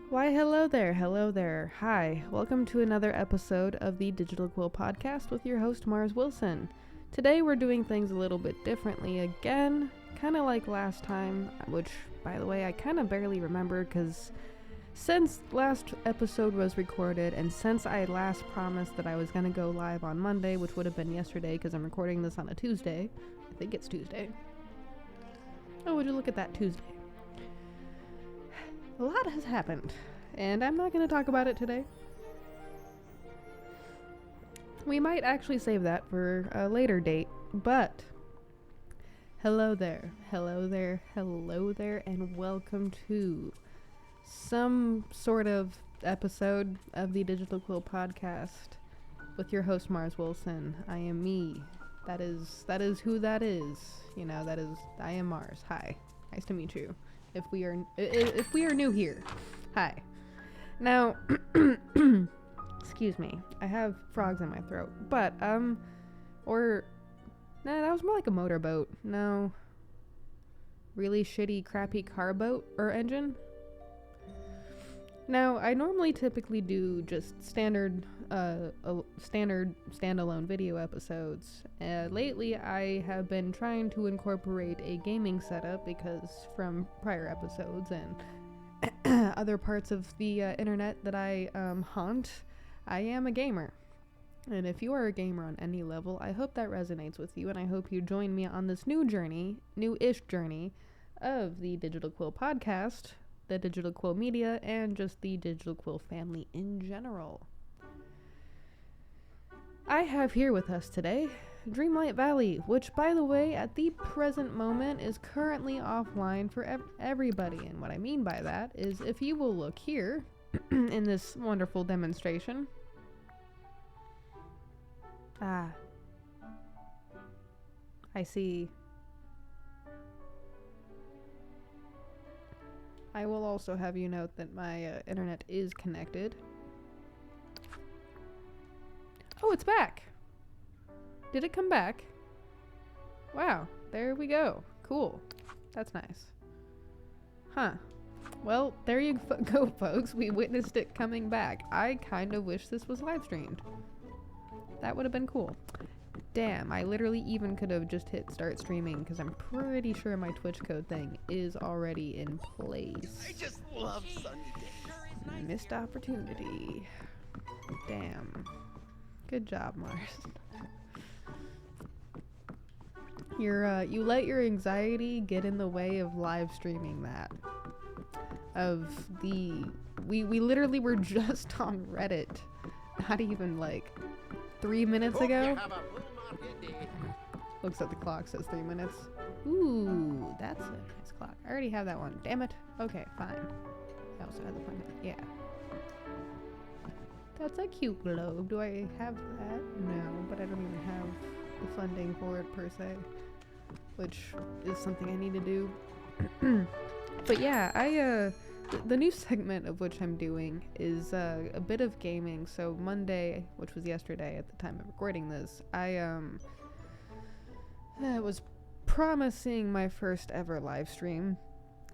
Why, hello there, hello there. Hi, welcome to another episode of the Digital Quill podcast with your host, Mars Wilson. Today we're doing things a little bit differently again, kind of like last time, which, by the way, I kind of barely remembered because since last episode was recorded and since I last promised that I was going to go live on Monday, which would have been yesterday because I'm recording this on a Tuesday. I think it's Tuesday. Oh, would you look at that, Tuesday. A lot has happened, and I'm not going to talk about it today. We might actually save that for a later date, but hello there, hello there, hello there, and welcome to some sort of episode of the Digital Quill podcast with your host, Mars Wilson. I am me. That is who that is. You know, I am Mars. Hi. Nice to meet you. If we are new here. Hi. Now, excuse me. I have frogs in my throat. But, nah, that was more like a motorboat. No. Really shitty, crappy car boat or engine. Now, I normally typically do just standard standalone video episodes. Lately, I have been trying to incorporate a gaming setup because from prior episodes and other parts of the internet that I haunt, I am a gamer. And if you are a gamer on any level, I hope that resonates with you, and I hope you join me on this new-ish journey of the Digital Quill podcast, the Digital Quill media, and just the Digital Quill family in general. I have here with us today Dreamlight Valley, which, by the way, at the present moment is currently offline for everybody. And what I mean by that is if you will look here in this wonderful demonstration. I see. I will also have you note that my internet is connected. Oh, it's back! Did it come back? Wow, there we go. Cool. That's nice. Huh. Well, there you go, folks. We witnessed it coming back. I kind of wish this was live streamed. That would have been cool. Damn, I literally even could have just hit start streaming because I'm pretty sure my Twitch code thing is already in place. I just love sunny days. Missed opportunity. Damn. Good job, Mars. You let your anxiety get in the way of live streaming that. We literally were just on Reddit. Not even like 3 minutes ago. Looks at the clock, says 3 minutes. Ooh, that's a nice clock. I already have that one. Damn it. Okay, fine. I also have the point. Yeah. That's a cute globe. Do I have that? No, but I don't even have the funding for it per se, which is something I need to do. But yeah, the new segment of which I'm doing is a bit of gaming. So Monday, which was yesterday at the time of recording this, I was promising my first ever live stream.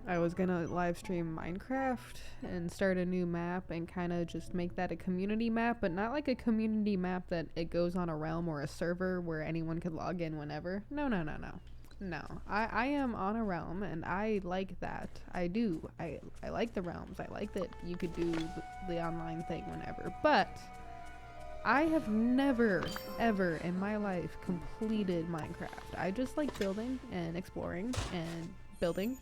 I was gonna live stream Minecraft and start a new map and kind of just make that a community map, but not like a community map that it goes on a realm or a server where anyone could log in whenever. No. I am on a realm and I like that. I do. I like the realms. I like that you could do the online thing whenever. But I have never, ever in my life completed Minecraft. I just like building and exploring and building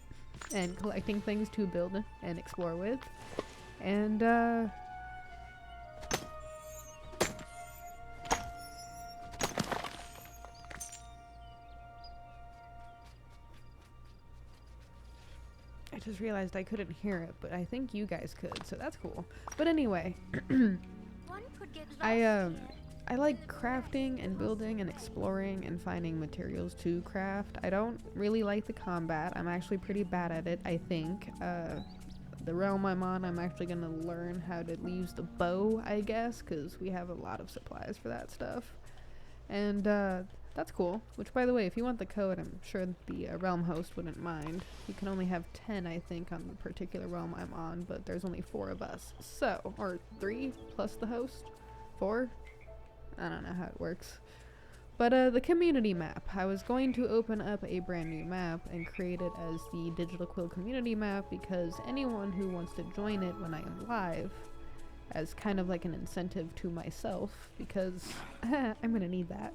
and collecting things to build and explore with. And, I just realized I couldn't hear it, but I think you guys could, so that's cool. But anyway, I like crafting and building and exploring and finding materials to craft. I don't really like the combat. I'm actually pretty bad at it, I think. The realm I'm on, I'm actually gonna learn how to use the bow, I guess, because we have a lot of supplies for that stuff. And that's cool. Which, by the way, if you want the code, I'm sure the realm host wouldn't mind. You can only have 10, I think, on the particular realm I'm on, but there's only 4 of us. So, or 3 plus the host? 4? I don't know how it works. But the community map. I was going to open up a brand new map and create it as the Digital Quill community map because anyone who wants to join it when I am live, as kind of like an incentive to myself, because I'm gonna need that.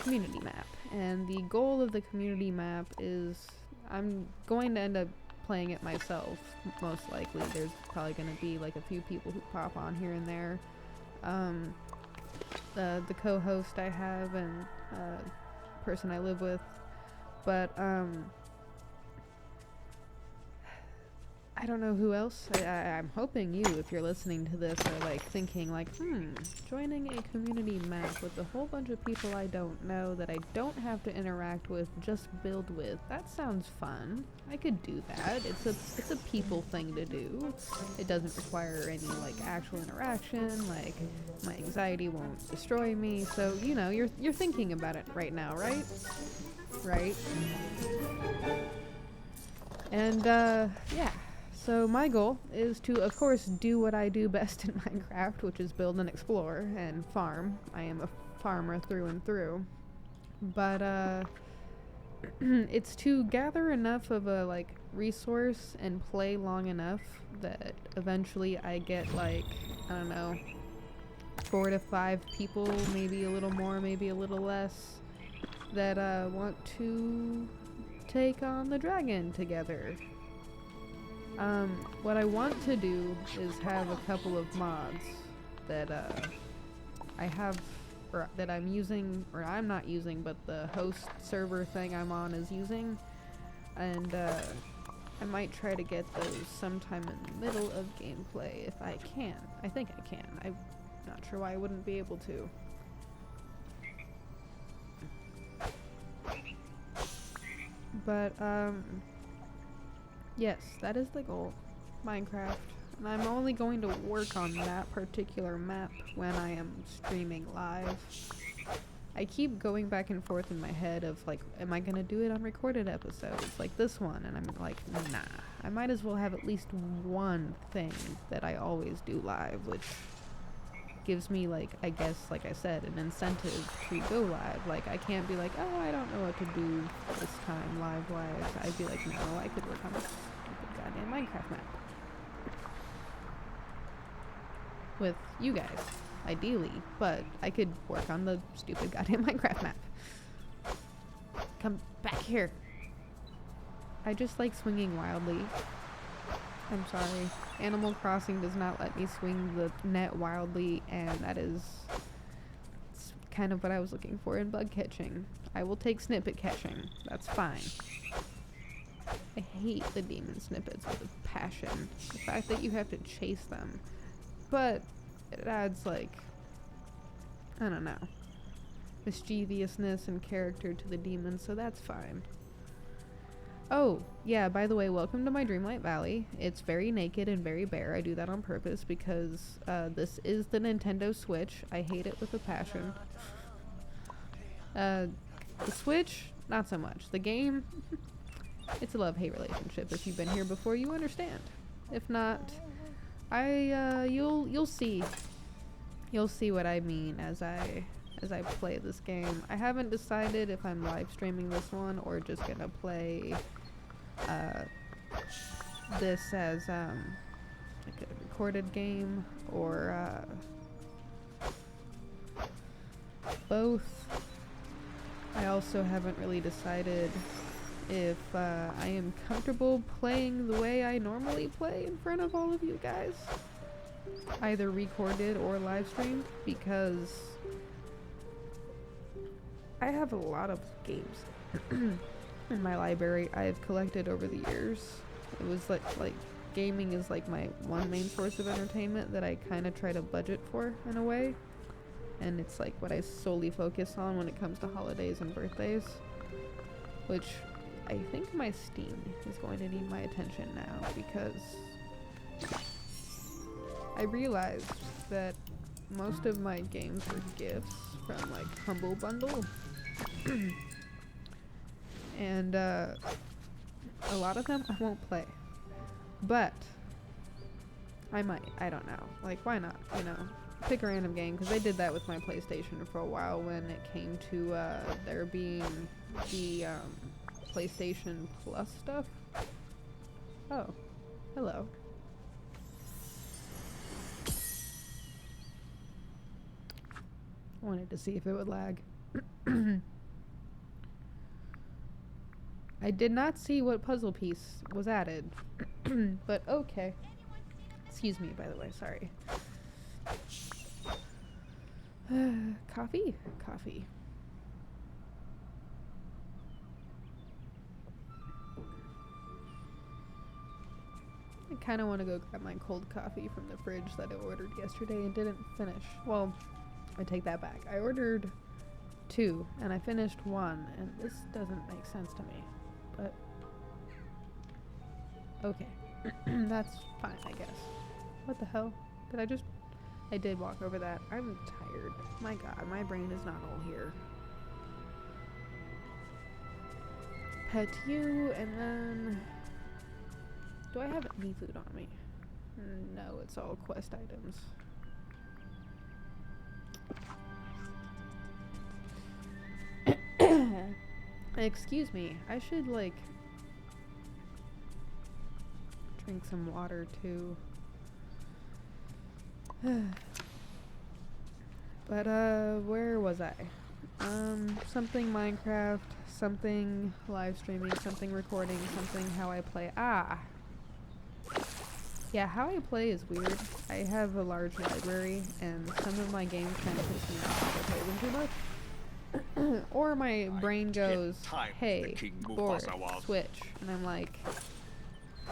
Community map. And the goal of the community map is I'm going to end up playing it myself, most likely. There's probably going to be like a few people who pop on here and there. The co-host I have and person I live with, but I don't know who else. I'm hoping you, if you're listening to this, are like thinking like, joining a community map with a whole bunch of people I don't know that I don't have to interact with, just build with. That sounds fun. I could do that. It's a people thing to do. It doesn't require any like actual interaction. Like my anxiety won't destroy me. So you know, you're thinking about it right now, right? Right. And yeah. So my goal is to, of course, do what I do best in Minecraft, which is build and explore and farm. I am a farmer through and through. But it's to gather enough of a like resource and play long enough that eventually I get like, I don't know, 4 to 5 people, maybe a little more, maybe a little less, that want to take on the dragon together. What I want to do is have a couple of mods that I have, or that I'm using, or I'm not using, but the host server thing I'm on is using, and I might try to get those sometime in the middle of gameplay if I can. I think I can. I'm not sure why I wouldn't be able to. But yes, that is the goal. Minecraft. And I'm only going to work on that particular map when I am streaming live. I keep going back and forth in my head of like, am I gonna do it on recorded episodes like this one? And I'm like, nah. I might as well have at least one thing that I always do live, which gives me like, I guess, like I said, an incentive to go live. Like I can't be like, oh, I don't know what to do this time live-wise. I'd be like, no, I could work on a stupid goddamn Minecraft map with you guys, ideally, but I could work on the stupid goddamn Minecraft map. Come back here. I just like swinging wildly. I'm sorry. Animal Crossing does not let me swing the net wildly, and that is kind of what I was looking for in bug catching. I will take snippet catching. That's fine. I hate the demon snippets with a passion. The fact that you have to chase them. But it adds, like, I don't know, mischievousness and character to the demons, so that's fine. Oh, yeah, by the way, welcome to my Dreamlight Valley. It's very naked and very bare. I do that on purpose because this is the Nintendo Switch. I hate it with a passion. The Switch, not so much. The game, it's a love-hate relationship. If you've been here before, you understand. If not, you'll see. You'll see what I mean as I play this game. I haven't decided if I'm live streaming this one or just gonna play this as like a recorded game or both. I also haven't really decided if I am comfortable playing the way I normally play in front of all of you guys, either recorded or live streamed, because I have a lot of games in my library I've collected over the years. It was like gaming is like my one main source of entertainment that I kind of try to budget for in a way, and it's like what I solely focus on when it comes to holidays and birthdays, which I think my Steam is going to need my attention now, because I realized that most of my games are gifts from like Humble Bundle. And a lot of them I won't play. But I might. I don't know. Like, why not? You know, pick a random game, because they did that with my PlayStation for a while when it came to there being the PlayStation Plus stuff. Oh, hello. Wanted to see if it would lag. I did not see what puzzle piece was added, but okay. Excuse me, by the way, sorry. Coffee? Coffee. I kind of want to go grab my cold coffee from the fridge that I ordered yesterday and didn't finish. Well, I take that back. I ordered 2 and I finished 1, and this doesn't make sense to me. But okay. That's fine, I guess. What the hell? Did I just... I did walk over that. I'm tired. My god, my brain is not all here. Pet you, and then... Do I have any food on me? No, it's all quest items. Excuse me, I should, like... drink some water, too. But, where was I? Something Minecraft, something live streaming, something recording, something how I play. Ah! Yeah, how I play is weird. I have a large library, and some of my games kind of piss me off if I play them too much. Or my brain goes, hey, bored, switch. And I'm like,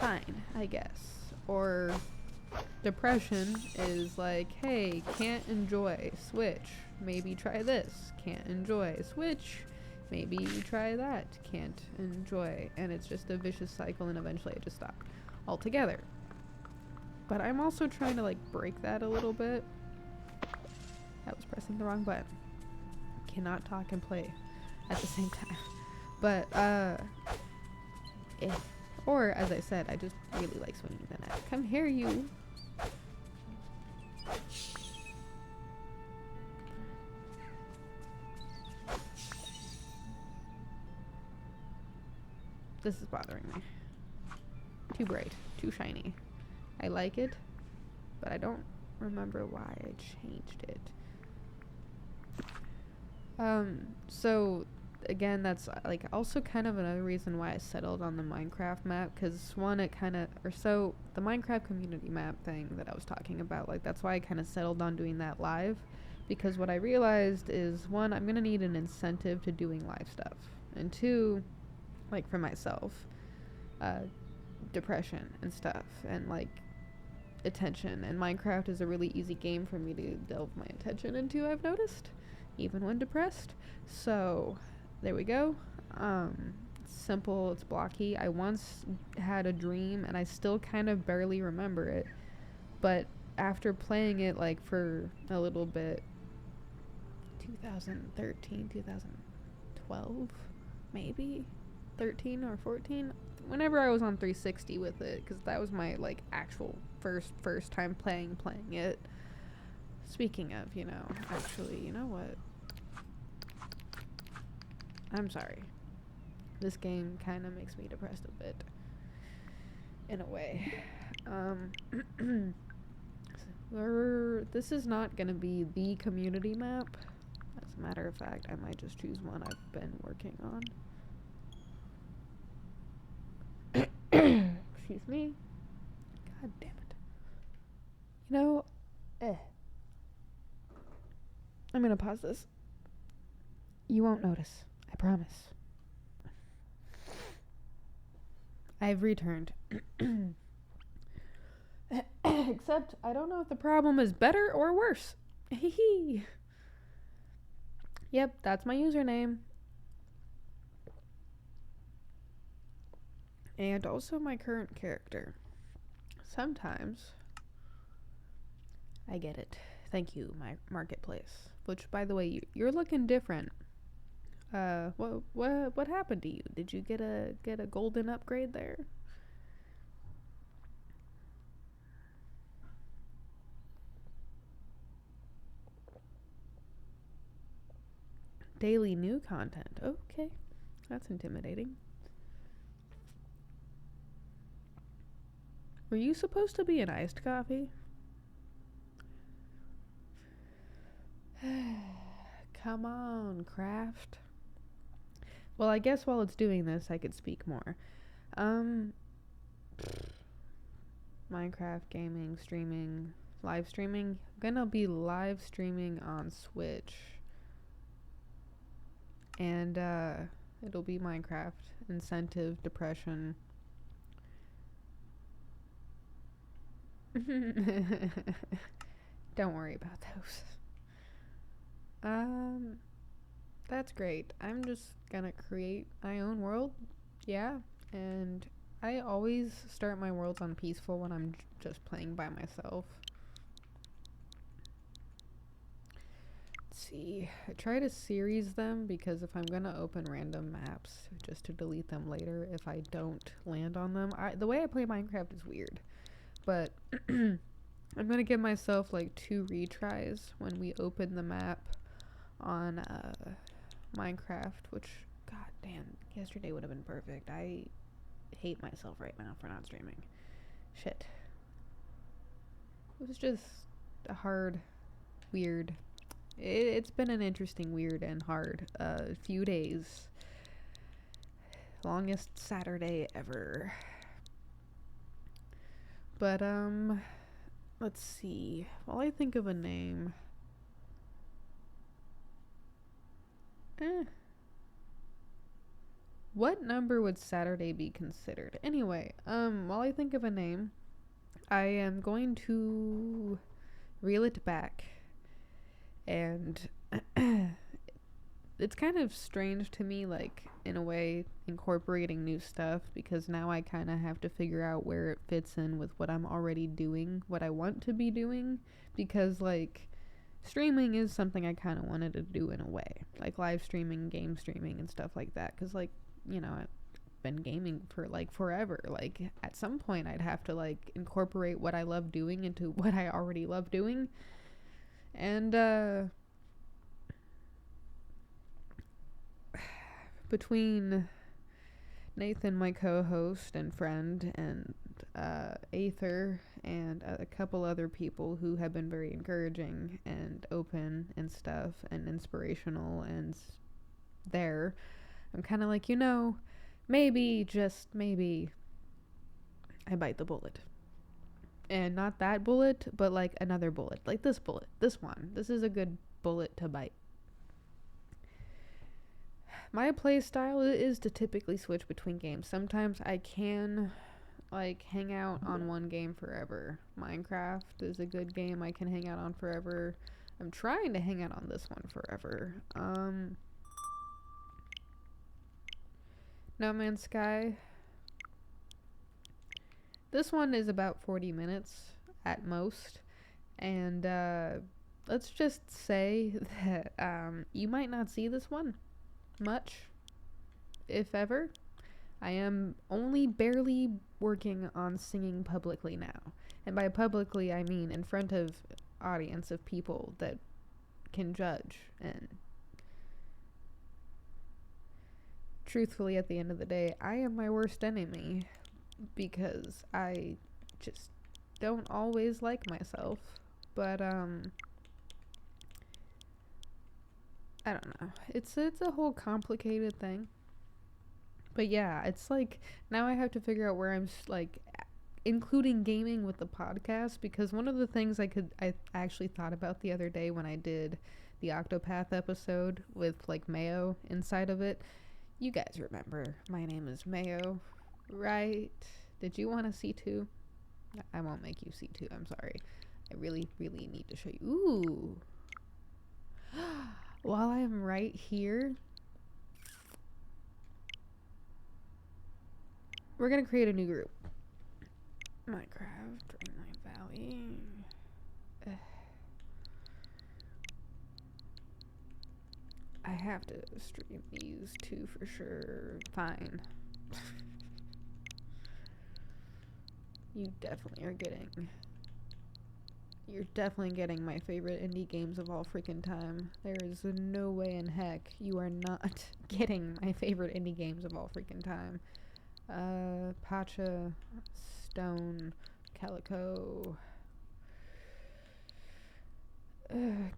fine, I guess. Or depression is like, hey, can't enjoy, switch. Maybe try this, can't enjoy, switch. Maybe try that, can't enjoy. And it's just a vicious cycle, and eventually I just stop altogether. But I'm also trying to, like, break that a little bit. I was pressing the wrong button. Cannot talk and play at the same time. But, or, as I said, I just really like swinging the net. Come here, you. This is bothering me. Too bright, too shiny. I like it, but I don't remember why I changed it. So again, that's like also kind of another reason why I settled on the Minecraft map, because one, it kind of, or so the Minecraft community map thing that I was talking about, like that's why I kind of settled on doing that live, because what I realized is, one, I'm gonna need an incentive to doing live stuff, and two, like for myself, depression and stuff, and like attention, and Minecraft is a really easy game for me to delve my attention into, I've noticed, even when depressed. So there we go. It's simple, it's blocky. I once had a dream, and I still kind of barely remember it, but after playing it like for a little bit, 2013, 2012 maybe, 13 or 14, whenever I was on 360 with it, because that was my like actual first time playing it. Speaking of, you know, actually, you know what, I'm sorry, this game kind of makes me depressed a bit in a way. This is not gonna be the community map. As a matter of fact, I might just choose one I've been working on. Excuse me. God damn it. You know, I'm gonna pause this. You won't notice, I promise. I've returned. Except, I don't know if the problem is better or worse. Hehe. Yep, that's my username. And also my current character. Sometimes I get it Thank you, my marketplace. Which, by the way, you're looking different. What happened to you? Did you get a golden upgrade there? Daily new content. Okay, that's intimidating. Were you supposed to be an iced coffee? Come on, craft. Well, I guess while it's doing this, I could speak more. Minecraft, gaming, streaming, live streaming. I'm gonna be live streaming on Switch. And, it'll be Minecraft. Incentive, depression. Don't worry about those. That's great. I'm just gonna create my own world. Yeah. And I always start my worlds on peaceful when I'm just playing by myself. Let's see. I try to series them because if I'm gonna open random maps just to delete them later if I don't land on them. The way I play Minecraft is weird. But I'm gonna give myself like 2 retries when we open the map on Minecraft, which, god damn, yesterday would have been perfect. I hate myself right now for not streaming. Shit. It was just a hard, weird. It's been an interesting, weird, and hard few days. Longest Saturday ever. But, let's see. While I think of a name. What number would Saturday be considered? Anyway, while I think of a name, I am going to reel it back. And it's kind of strange to me, like, in a way, incorporating new stuff, because now I kind of have to figure out where it fits in with what I'm already doing, what I want to be doing, because, like, streaming is something I kind of wanted to do in a way, like live streaming, game streaming, and stuff like that, because, like, you know, I've been gaming for, like, forever. Like, at some point I'd have to, like, incorporate what I love doing into what I already love doing. And between Nathan, my co-host and friend, and Aether, and a couple other people who have been very encouraging and open and stuff and inspirational and there, I'm kind of like, you know, maybe, just maybe, I bite the bullet. And not that bullet, but like another bullet. Like this bullet. This one. This is a good bullet to bite. My play style is to typically switch between games. Sometimes I can, like, hang out on one game forever. Minecraft is a good game I can hang out on forever. I'm trying to hang out on this one forever. No Man's Sky. This one is about 40 minutes at most. And let's just say that you might not see this one much, if ever. I am only barely working on singing publicly now. And by publicly, I mean in front of audience of people that can judge. And truthfully, at the end of the day, I am my worst enemy. Because I just don't always like myself. But, I don't know. It's a whole complicated thing. But yeah, it's like, now I have to figure out where I'm, like, including gaming with the podcast. Because one of the things I actually thought about the other day when I did the Octopath episode with, like, Mayo inside of it. You guys remember, my name is Mayo. Right? Did you want to see 2? I won't make you see 2. I'm sorry. I really, really need to show you. Ooh. While I'm right here, we're going to create a new group. Minecraft, Dreamlight Valley. have to stream these two for sure. Fine. You definitely are getting... You're definitely getting my favorite indie games of all freaking time. There is no way in heck you are not getting my favorite indie games of all freaking time. Pacha, Stone, Calico.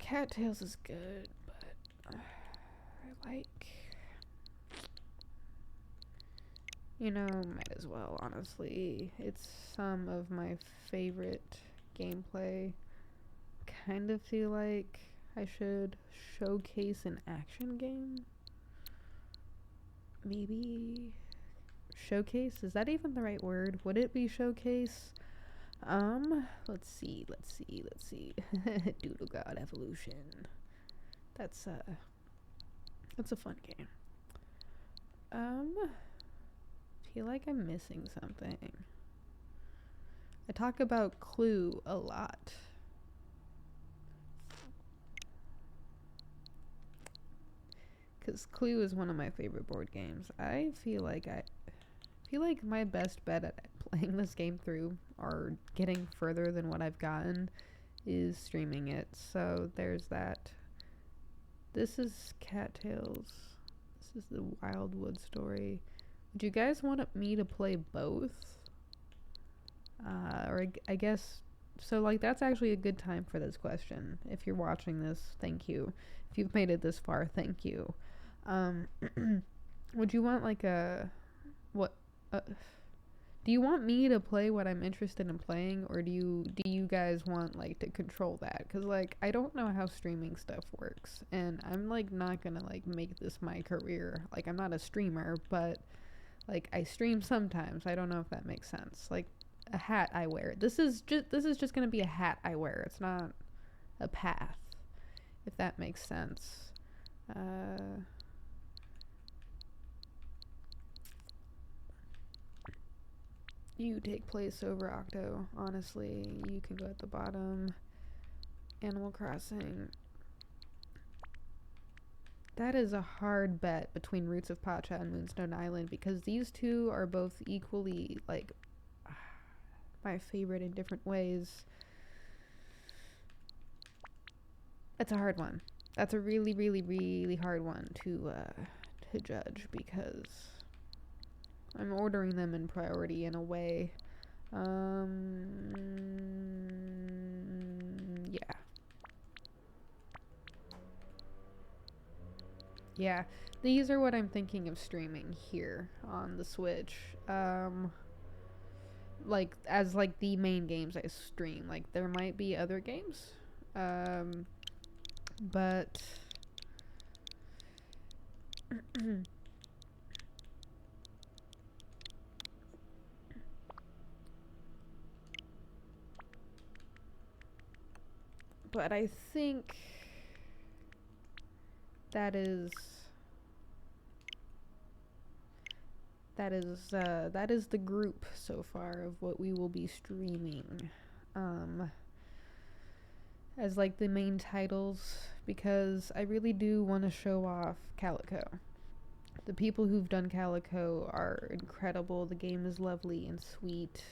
Cattails is good, but I like... You know, might as well, honestly. It's some of my favorite gameplay. Kind of feel like I should showcase an action game. Maybe showcase? Is that even the right word? Would it be showcase? Let's see. Doodle God Evolution. That's a fun game. Feel like I'm missing something. I talk about Clue a lot. Because Clue is one of my favorite board games. I feel like my best bet at playing this game through or getting further than what I've gotten is streaming it. So there's that. This is Cattails. This is the Wildwood story. Would you guys want me to play both? Or I guess, so like that's actually a good time for this question. If you're watching this, thank you. If you've made it this far, thank you. Would you want like do you want me to play what I'm interested in playing, or do you guys want like to control that? Because like I don't know how streaming stuff works, and I'm like not gonna like make this my career. Like I'm not a streamer, but like I stream sometimes. I don't know if that makes sense. Like a hat I wear. This is just gonna be a hat I wear. It's not a path, if that makes sense. You take place over Octo. Honestly, you can go at the bottom. Animal Crossing. That is a hard bet between Roots of Pacha and Moonstone Island, because these two are both equally like my favorite in different ways. That's a hard one. That's a really, really, really hard one to judge, because I'm ordering them in priority in a way. Yeah. Yeah, these are what I'm thinking of streaming here on the Switch. Like, as, like, the main games I stream. Like, there might be other games. But... But I think that is the group so far of what we will be streaming as like the main titles, because I really do want to show off Calico. The people who've done Calico are incredible. The game is lovely and sweet.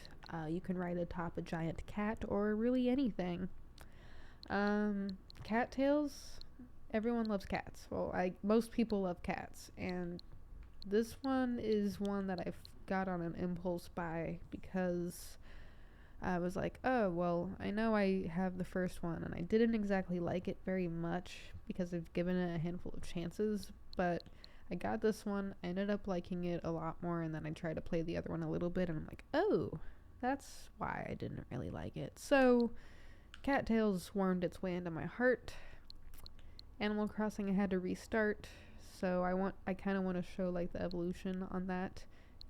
You can ride atop a giant cat or really anything. Cattails, everyone loves cats. Well, most people love cats, and this one is one that I got on an impulse buy, because I was like, oh, well, I know I have the first one, and I didn't exactly like it very much because I've given it a handful of chances, but I got this one, I ended up liking it a lot more, and then I tried to play the other one a little bit, and I'm like, oh, that's why I didn't really like it. So Cattails wormed its way into my heart. Animal Crossing I had to restart, so I kind of want to show like the evolution on that.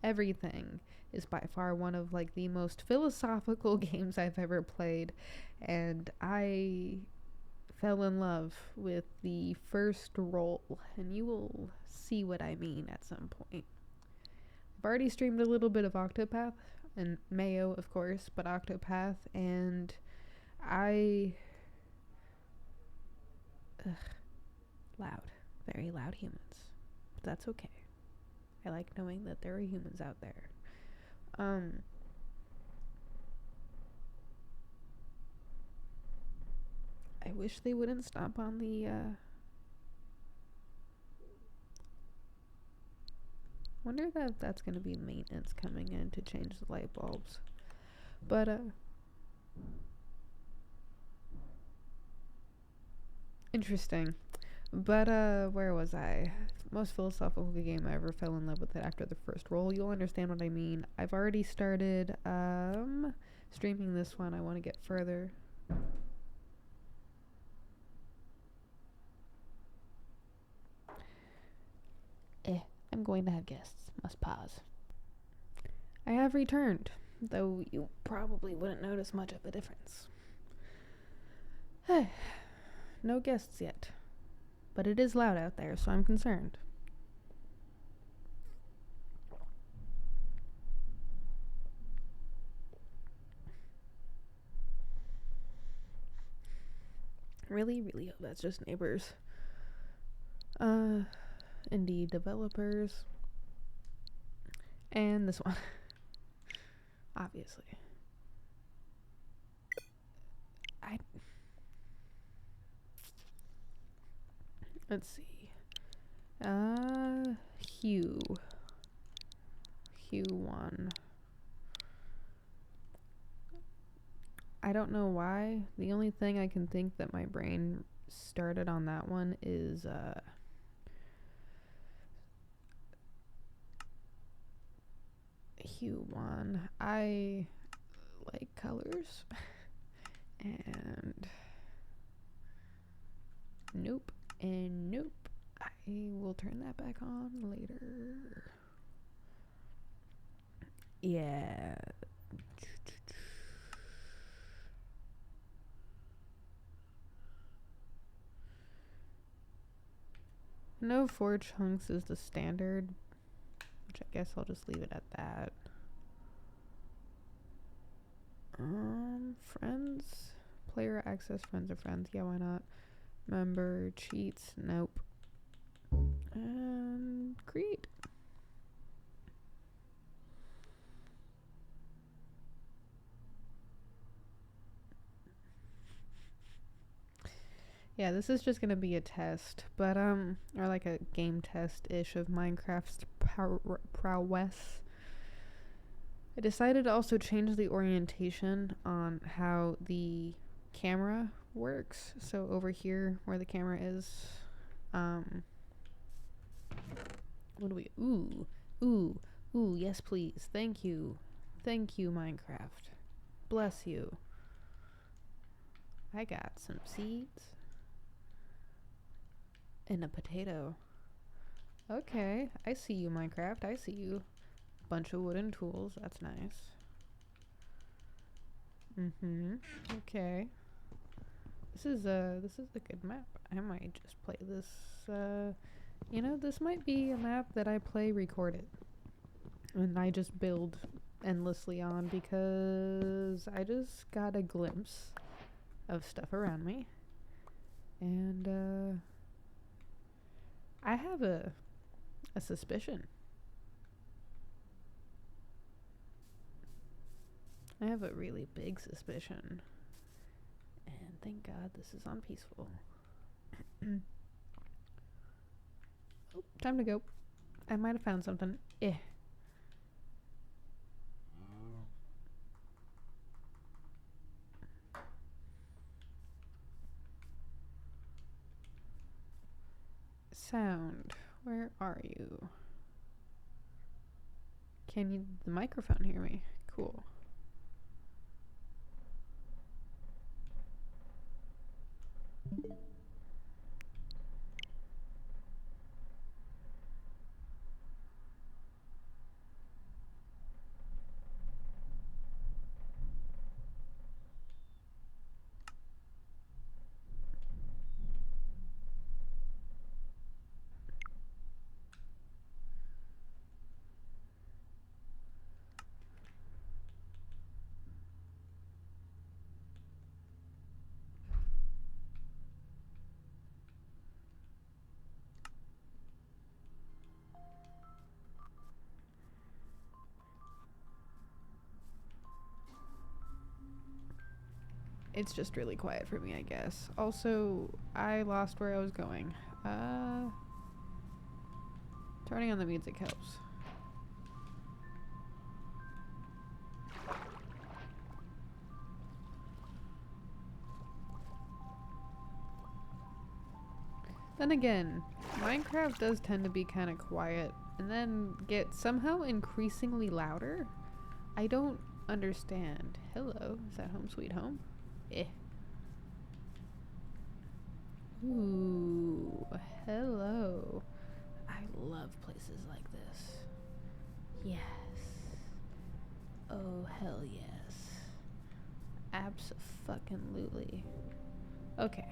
Everything is by far one of like the most philosophical games I've ever played, and I fell in love with the first role, and you will see what I mean at some point. I've already streamed a little bit of Octopath, and Mayo of course, but Octopath, and loud. Very loud humans. But that's okay. I like knowing that there are humans out there. I wish they wouldn't stop on the, wonder if that's gonna be maintenance coming in to change the light bulbs. But, interesting. But, where was I? Most philosophical game I ever fell in love with it after the first roll. You'll understand what I mean. I've already started, streaming this one. I want to get further. I'm going to have guests. Must pause. I have returned, though you probably wouldn't notice much of a difference. No guests yet. But it is loud out there, so I'm concerned. Really, really hope that's just neighbors. Indie developers. And this one. Obviously. Let's see. Hue 1. I don't know why. The only thing I can think that my brain started on that one is Hue 1. I like colors. And nope. And nope. I will turn that back on later. Yeah. No 4 chunks is the standard, which I guess I'll just leave it at that. Friends, player access, friends of friends. Yeah, why not? Member, cheats, nope. And create. Yeah, this is just gonna be a test, but or like a game test-ish of Minecraft's prowess. I decided to also change the orientation on how the camera works. So over here, where the camera is, what do we? Ooh, yes, please. Thank you, Minecraft. Bless you. I got some seeds. And a potato. Okay, I see you, Minecraft. I see you. Bunch of wooden tools. That's nice. Okay. This is a good map. I might just play this. You know, this might be a map that I play recorded, and I just build endlessly on because I just got a glimpse of stuff around me, and I have a suspicion. I have a really big suspicion. And thank God this is on peaceful. Oh, time to go. I might have found something. Sound. Where are you? Can you the microphone hear me? Cool. It's just really quiet for me, I guess. Also, I lost where I was going. Turning on the music helps. Then again, Minecraft does tend to be kind of quiet and then get somehow increasingly louder. I don't understand. Hello, is that home sweet home? Eh. Ooh, hello. I love places like this. Yes. Oh, hell yes. Abso-fucking-lutely. Okay.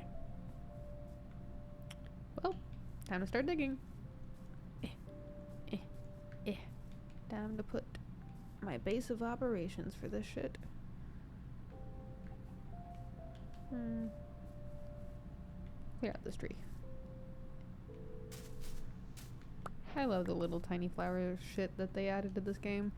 Well, time to start digging. Time to put my base of operations for this shit. Clear out this tree. I love the little tiny flower shit that they added to this game.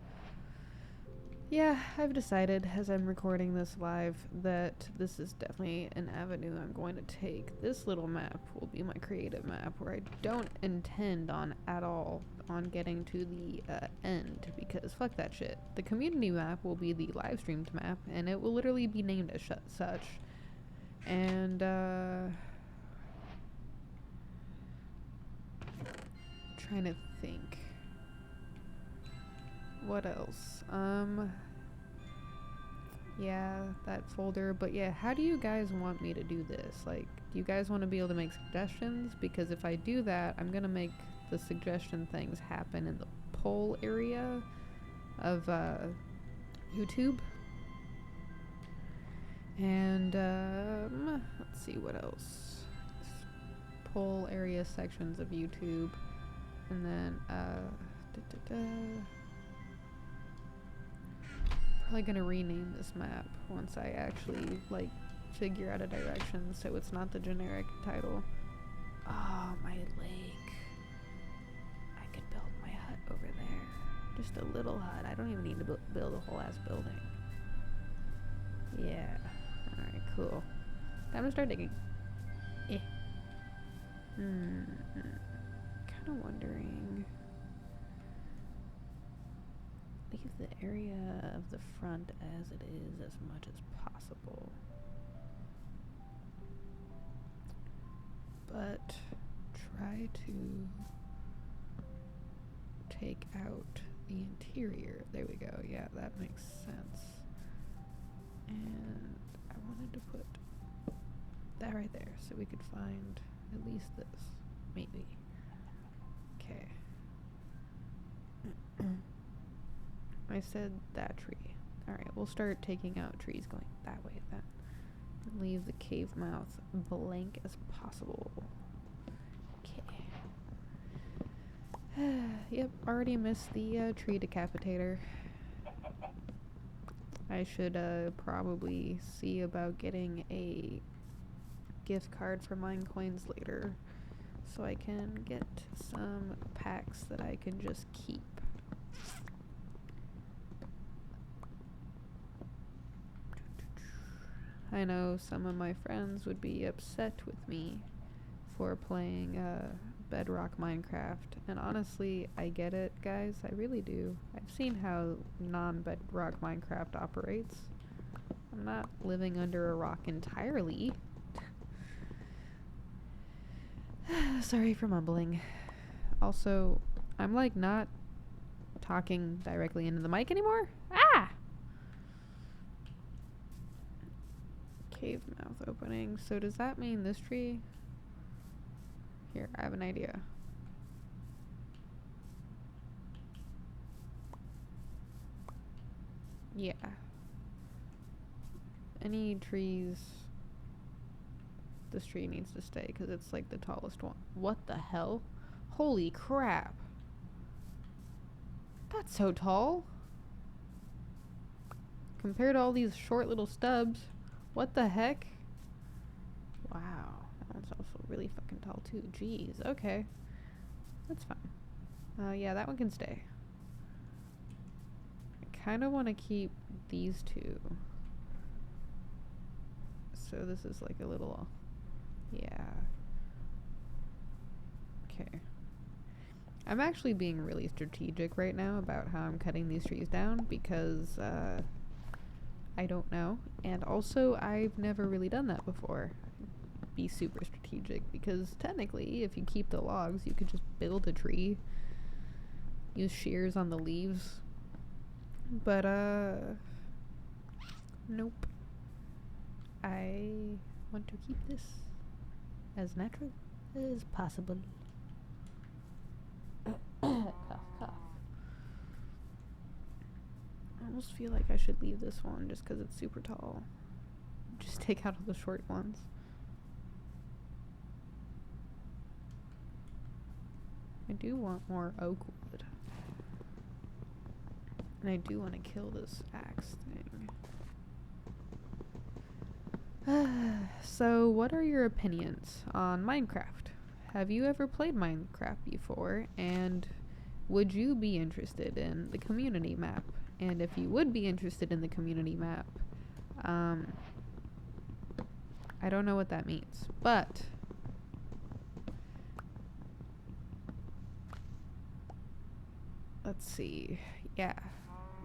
Yeah, I've decided as I'm recording this live that this is definitely an avenue I'm going to take. This little map will be my creative map where I don't intend on at all on getting to the end, because fuck that shit. The community map will be the live streamed map and it will literally be named as such. And trying to think. What else? Yeah, that folder. But yeah, how do you guys want me to do this? Like, do you guys want to be able to make suggestions? Because if I do that, I'm gonna make the suggestion things happen in the poll area of YouTube. And let's see what else. Poll area sections of YouTube, and then probably gonna rename this map once I actually like figure out a direction so it's not the generic title. Oh, my lake. I could build my hut over there. Just a little hut. I don't even need to build a whole ass building. Yeah. Alright, cool. Time to start digging. Kinda wondering. Leave the area of the front as it is as much as possible. But try to take out the interior. There we go. Yeah, that makes sense. And I wanted to put that right there so we could find at least this. Maybe. Okay. I said that tree. Alright, we'll start taking out trees going that way then. And leave the cave mouth blank as possible. Okay. Yep, already missed the tree decapitator. I should probably see about getting a gift card for Minecoins later so I can get some packs that I can just keep. I know some of my friends would be upset with me for playing Bedrock Minecraft, and honestly, I get it, guys. I really do. I've seen how non-Bedrock Minecraft operates. I'm not living under a rock entirely. Sorry for mumbling. Also, I'm like not talking directly into the mic anymore. Ah! Cave mouth opening. So does that mean this tree? Here, I have an idea. Yeah. Any trees? This tree needs to stay because it's like the tallest one. What the hell? Holy crap. That's so tall. Compared to all these short little stubs. What the heck? Wow. That one's also really fucking tall too. Jeez. Okay. That's fine. Yeah, that one can stay. I kind of want to keep these two. so this is like a little, yeah. Okay. I'm actually being really strategic right now about how I'm cutting these trees down because I don't know. And also, I've never really done that before. Be super strategic because technically, if you keep the logs, you could just build a tree. Use shears on the leaves. But, nope. I want to keep this as natural as possible. Cough, cough. I almost feel like I should leave this one just because it's super tall. Just take out all the short ones. I do want more oak wood. And I do want to kill this axe thing. So, what are your opinions on Minecraft? Have you ever played Minecraft before? And would you be interested in the community map? And if you would be interested in the community map, I don't know what that means, but let's see. Yeah.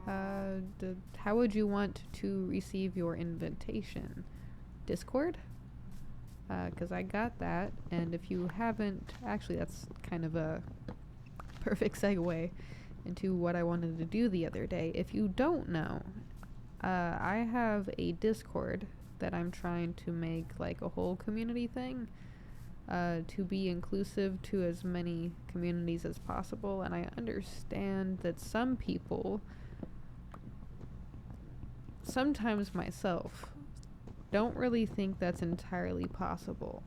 How would you want to receive your invitation? Discord? Because I got that, and if you haven't, actually that's kind of a perfect segue into what I wanted to do the other day. If you don't know, I have a Discord that I'm trying to make like a whole community thing, to be inclusive to as many communities as possible, and I understand that some people, sometimes myself, don't really think that's entirely possible,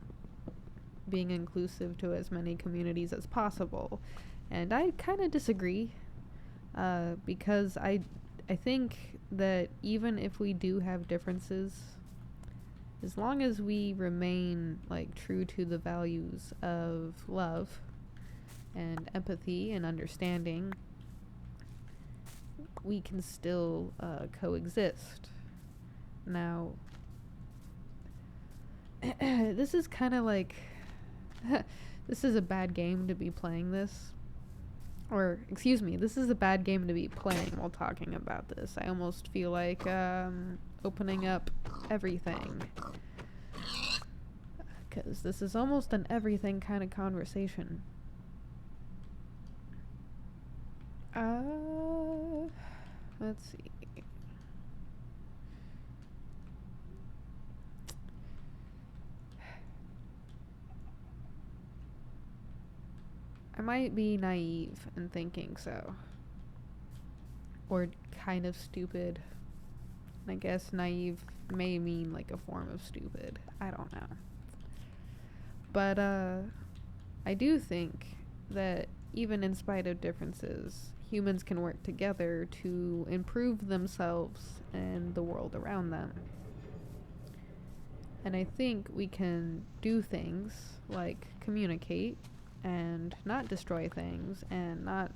being inclusive to as many communities as possible. And I kind of disagree, because I think that even if we do have differences, as long as we remain like true to the values of love and empathy and understanding, we can still coexist. Now, this is kind of like this is a bad game to be playing this. Or, excuse me, this is a bad game to be playing while talking about this. I almost feel like opening up everything. Because this is almost an everything kind of conversation. Let's see. I might be naive in thinking so. Or kind of stupid. I guess naive may mean like a form of stupid. I don't know. But I do think that even in spite of differences, humans can work together to improve themselves and the world around them. And I think we can do things like communicate and not destroy things and not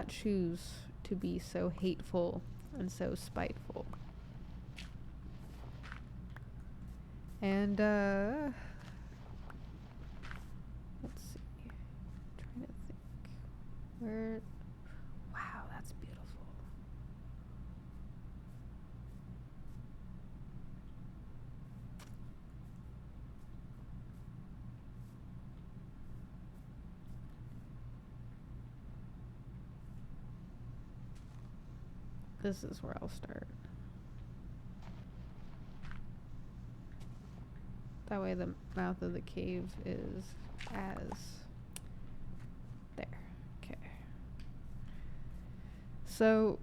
choose to be so hateful and so spiteful. And let's see. I'm trying to think. Where? Wow, that's beautiful. This is where I'll start. That way the mouth of the cave is as there. Okay. So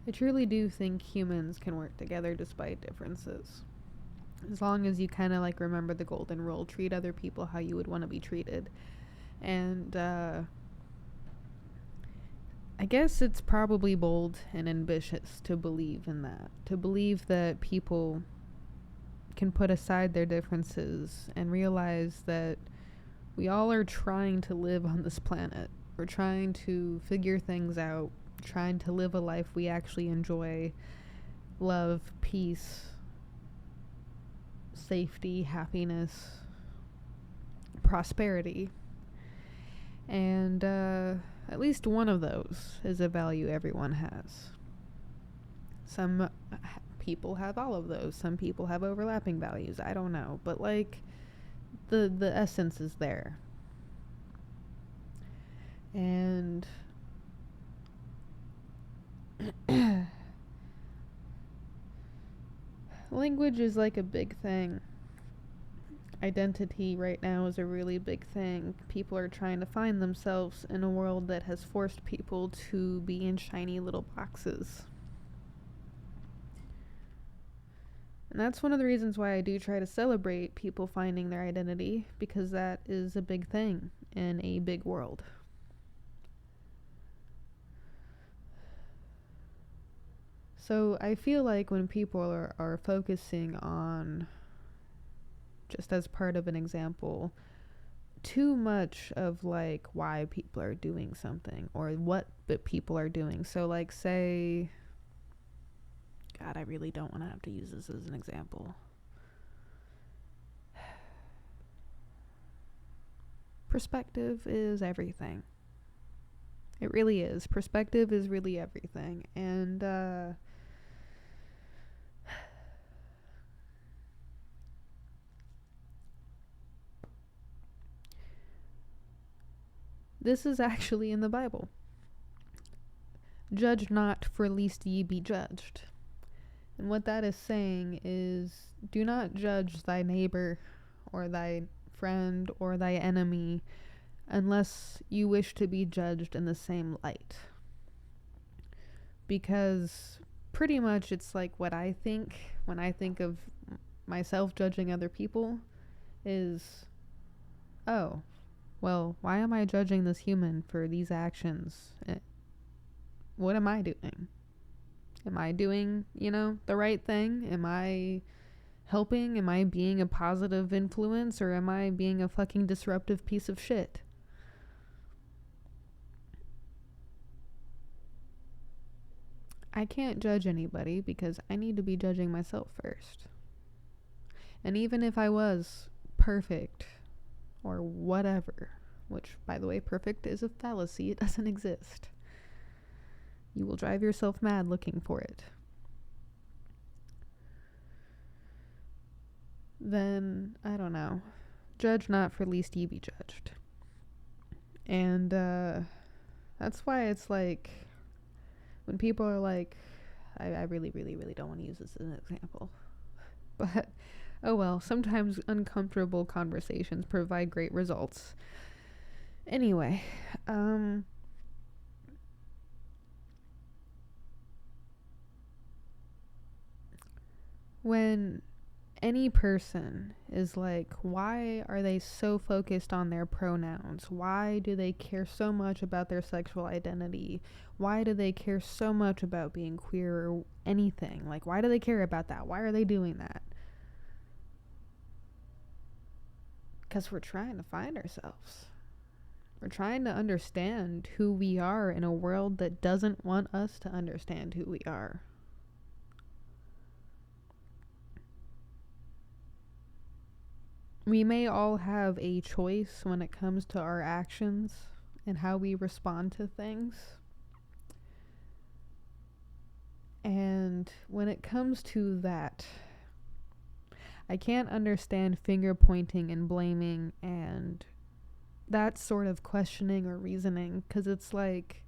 I truly do think humans can work together despite differences. As long as you kind of like remember the golden rule, treat other people how you would want to be treated. And I guess it's probably bold and ambitious to believe in that. To believe that people can put aside their differences and realize that we all are trying to live on this planet. We're trying to figure things out, trying to live a life we actually enjoy, love, peace, safety, happiness, prosperity. And at least one of those is a value everyone has. Some people have all of those. Some people have overlapping values. I don't know. But like the essence is there. And language is like a big thing. Identity right now is a really big thing. People are trying to find themselves in a world that has forced people to be in shiny little boxes. And that's one of the reasons why I do try to celebrate people finding their identity, because that is a big thing in a big world. So I feel like when people are focusing on, just as part of an example, too much of like why people are doing something or what people are doing. So like say, God, I really don't want to have to use this as an example. Perspective is everything. It really is. Perspective is really everything. And this is actually in the Bible. Judge not, for lest ye be judged. And what that is saying is, do not judge thy neighbor or thy friend or thy enemy unless you wish to be judged in the same light. Because pretty much it's like what I think when I think of myself judging other people is, oh, well, why am I judging this human for these actions? What am I doing? Am I doing, the right thing? Am I helping? Am I being a positive influence? Or am I being a fucking disruptive piece of shit? I can't judge anybody because I need to be judging myself first. And even if I was perfect or whatever, which, by the way, perfect is a fallacy, it doesn't exist. You will drive yourself mad looking for it. Then, I don't know. Judge not, for lest ye be judged. And that's why it's like, when people are like, I really, really, really don't want to use this as an example. But, oh well, sometimes uncomfortable conversations provide great results. Anyway, when any person is like, why are they so focused on their pronouns? Why do they care so much about their sexual identity? Why do they care so much about being queer or anything? Like, why do they care about that? Why are they doing that? Because we're trying to find ourselves. We're trying to understand who we are in a world that doesn't want us to understand who we are. We may all have a choice when it comes to our actions and how we respond to things. And when it comes to that, I can't understand finger pointing and blaming and that sort of questioning or reasoning, because it's like,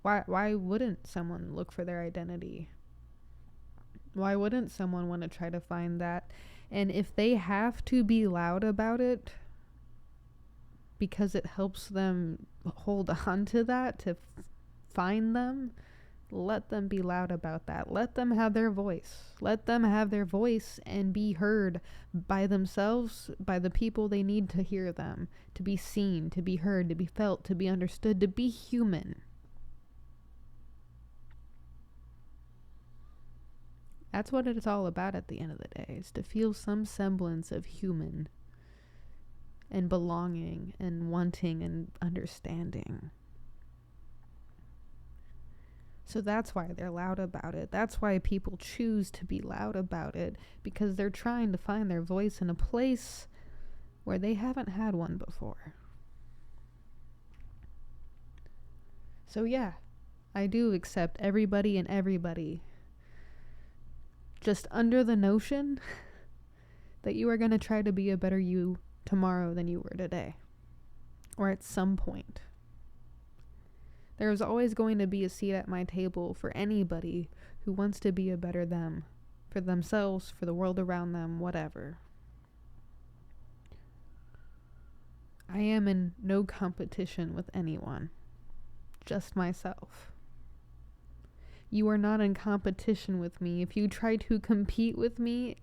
why wouldn't someone look for their identity? Why wouldn't someone want to try to find that? And if they have to be loud about it because it helps them hold on to that, to find them, let them be loud about that. Let them have their voice. Let them have their voice and be heard by themselves, by the people they need to hear them, to be seen, to be heard, to be felt, to be understood, to be human. That's what it's all about at the end of the day, is to feel some semblance of human and belonging and wanting and understanding. So that's why they're loud about it. That's why people choose to be loud about it, because they're trying to find their voice in a place where they haven't had one before. So yeah, I do accept everybody and everybody, just under the notion that you are going to try to be a better you tomorrow than you were today, or at some point. There's always going to be a seat at my table for anybody who wants to be a better them, for themselves, for the world around them, whatever. I am in no competition with anyone, just myself. You are not in competition with me. If you try to compete with me,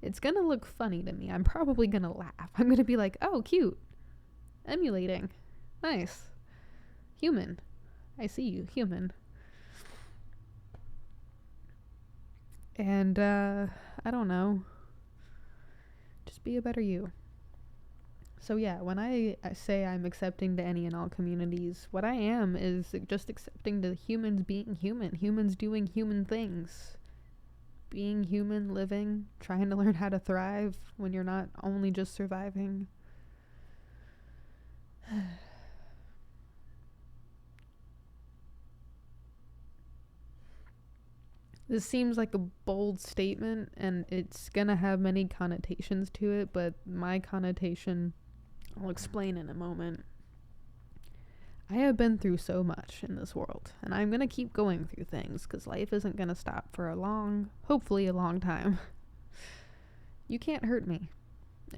it's gonna look funny to me. I'm probably gonna laugh. I'm gonna be like, oh, cute. Emulating. Nice. Human. I see you, human. And, I don't know. Just be a better you. So yeah, when I say I'm accepting to any and all communities, what I am is just accepting to humans being human, humans doing human things. Being human, living, trying to learn how to thrive when you're not only just surviving. This seems like a bold statement, and it's gonna have many connotations to it, but my connotation I'll explain in a moment. I have been through so much in this world, and I'm gonna keep going through things, because life isn't gonna stop for hopefully a long time. You can't hurt me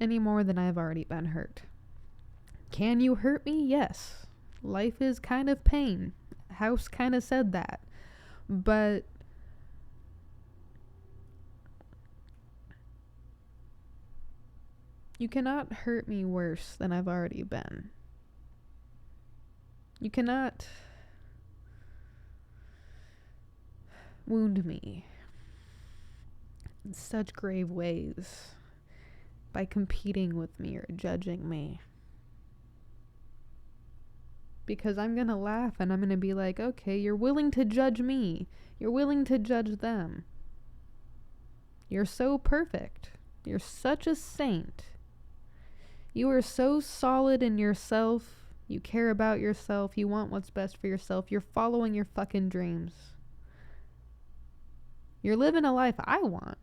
any more than I've already been hurt. Can you hurt me? Yes. Life is kind of pain. House kind of said that. But you cannot hurt me worse than I've already been. You cannot wound me in such grave ways by competing with me or judging me. Because I'm gonna laugh and I'm gonna be like, okay, you're willing to judge me. You're willing to judge them. You're so perfect. You're such a saint. You are so solid in yourself. You care about yourself. You want what's best for yourself. You're following your fucking dreams. You're living a life I want.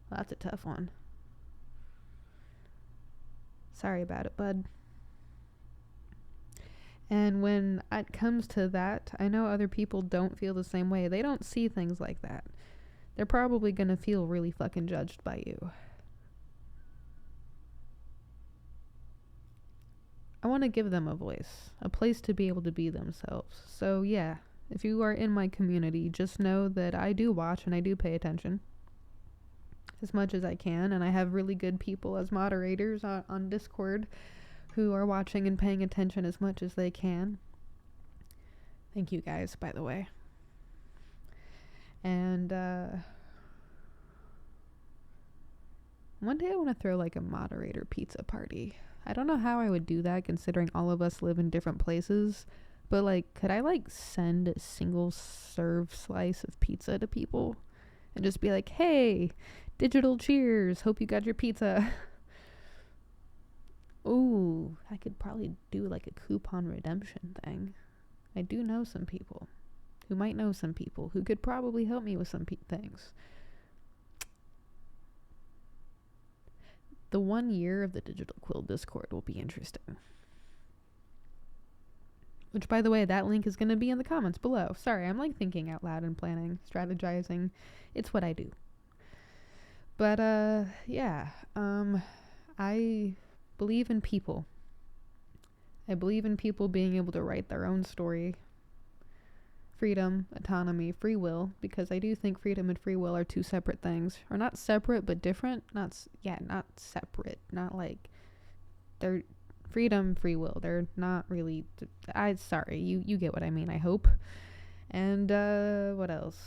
That's a tough one. Sorry about it, bud. And when it comes to that, I know other people don't feel the same way. They don't see things like that. They're probably gonna feel really fucking judged by you. I want to give them a voice, a place to be able to be themselves. So yeah, if you are in my community, just know that I do watch and I do pay attention as much as I can, and I have really good people as moderators on Discord who are watching and paying attention as much as they can. Thank you guys, by the way. And one day I want to throw like a moderator pizza party. I don't know how I would do that considering all of us live in different places, but like, could I like send a single serve slice of pizza to people and just be like, hey, digital cheers, hope you got your pizza. Ooh, I could probably do like a coupon redemption thing. I do know some people who might know some people who could probably help me with some things. The 1 year of the Digital Quill Discord will be interesting. Which, by the way, that link is going to be in the comments below. Sorry, I'm like thinking out loud and planning, strategizing. It's what I do. But, yeah. I believe in people. I believe in people being able to write their own story. Freedom, autonomy, free will, because I do think freedom and free will are two separate things. Or not separate, but different. Not separate. Not like they're freedom, free will. They're not really, sorry, you get what I mean, I hope. And, what else?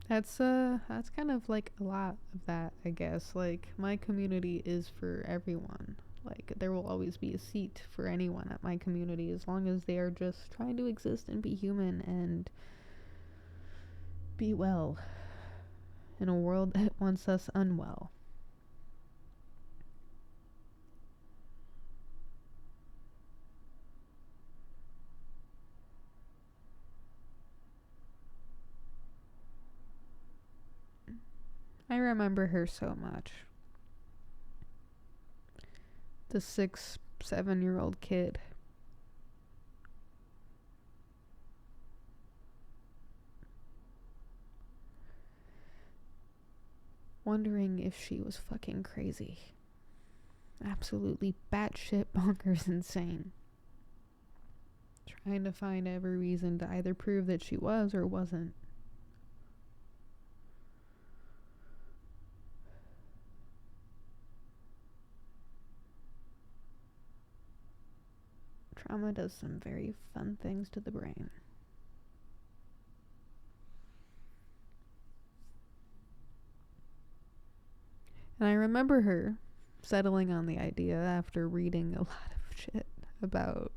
That's kind of like a lot of that, I guess. Like, my community is for everyone. Like, there will always be a seat for anyone at my community as long as they are just trying to exist and be human and be well in a world that wants us unwell. I remember her so much. The 6, 7-year-old kid. Wondering if she was fucking crazy. Absolutely batshit bonkers insane. Trying to find every reason to either prove that she was or wasn't. Trauma does some very fun things to the brain. And I remember her settling on the idea after reading a lot of shit about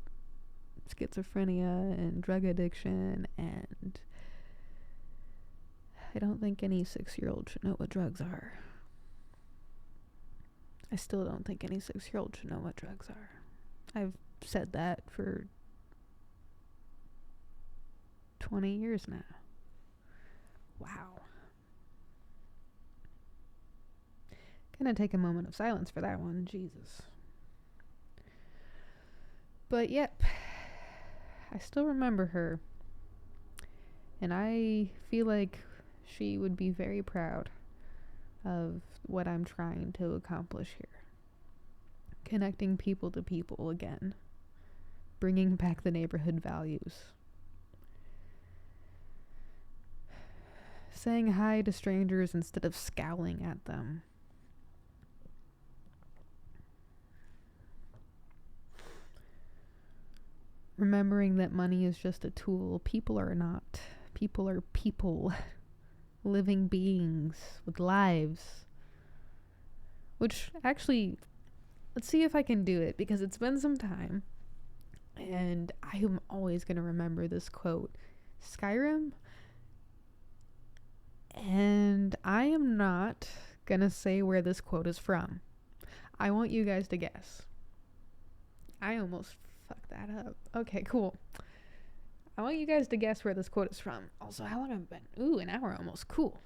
schizophrenia and drug addiction, and I don't think any 6-year-old should know what drugs are. I still don't think any 6-year-old should know what drugs are. I've said that for 20 years now. Wow. Gonna take a moment of silence for that one. Jesus. But yep, I still remember her. And I feel like she would be very proud of what I'm trying to accomplish here. Connecting people to people again. Bringing back the neighborhood values. Saying hi to strangers instead of scowling at them. Remembering that money is just a tool. People are not. People are people. Living beings with lives. Which, actually, let's see if I can do it, because it's been some time. And I am always going to remember this quote. Skyrim? And I am not going to say where this quote is from. I want you guys to guess. I almost fucked that up. Okay, cool. I want you guys to guess where this quote is from. Also, how long have I been? Ooh, an hour almost. Cool.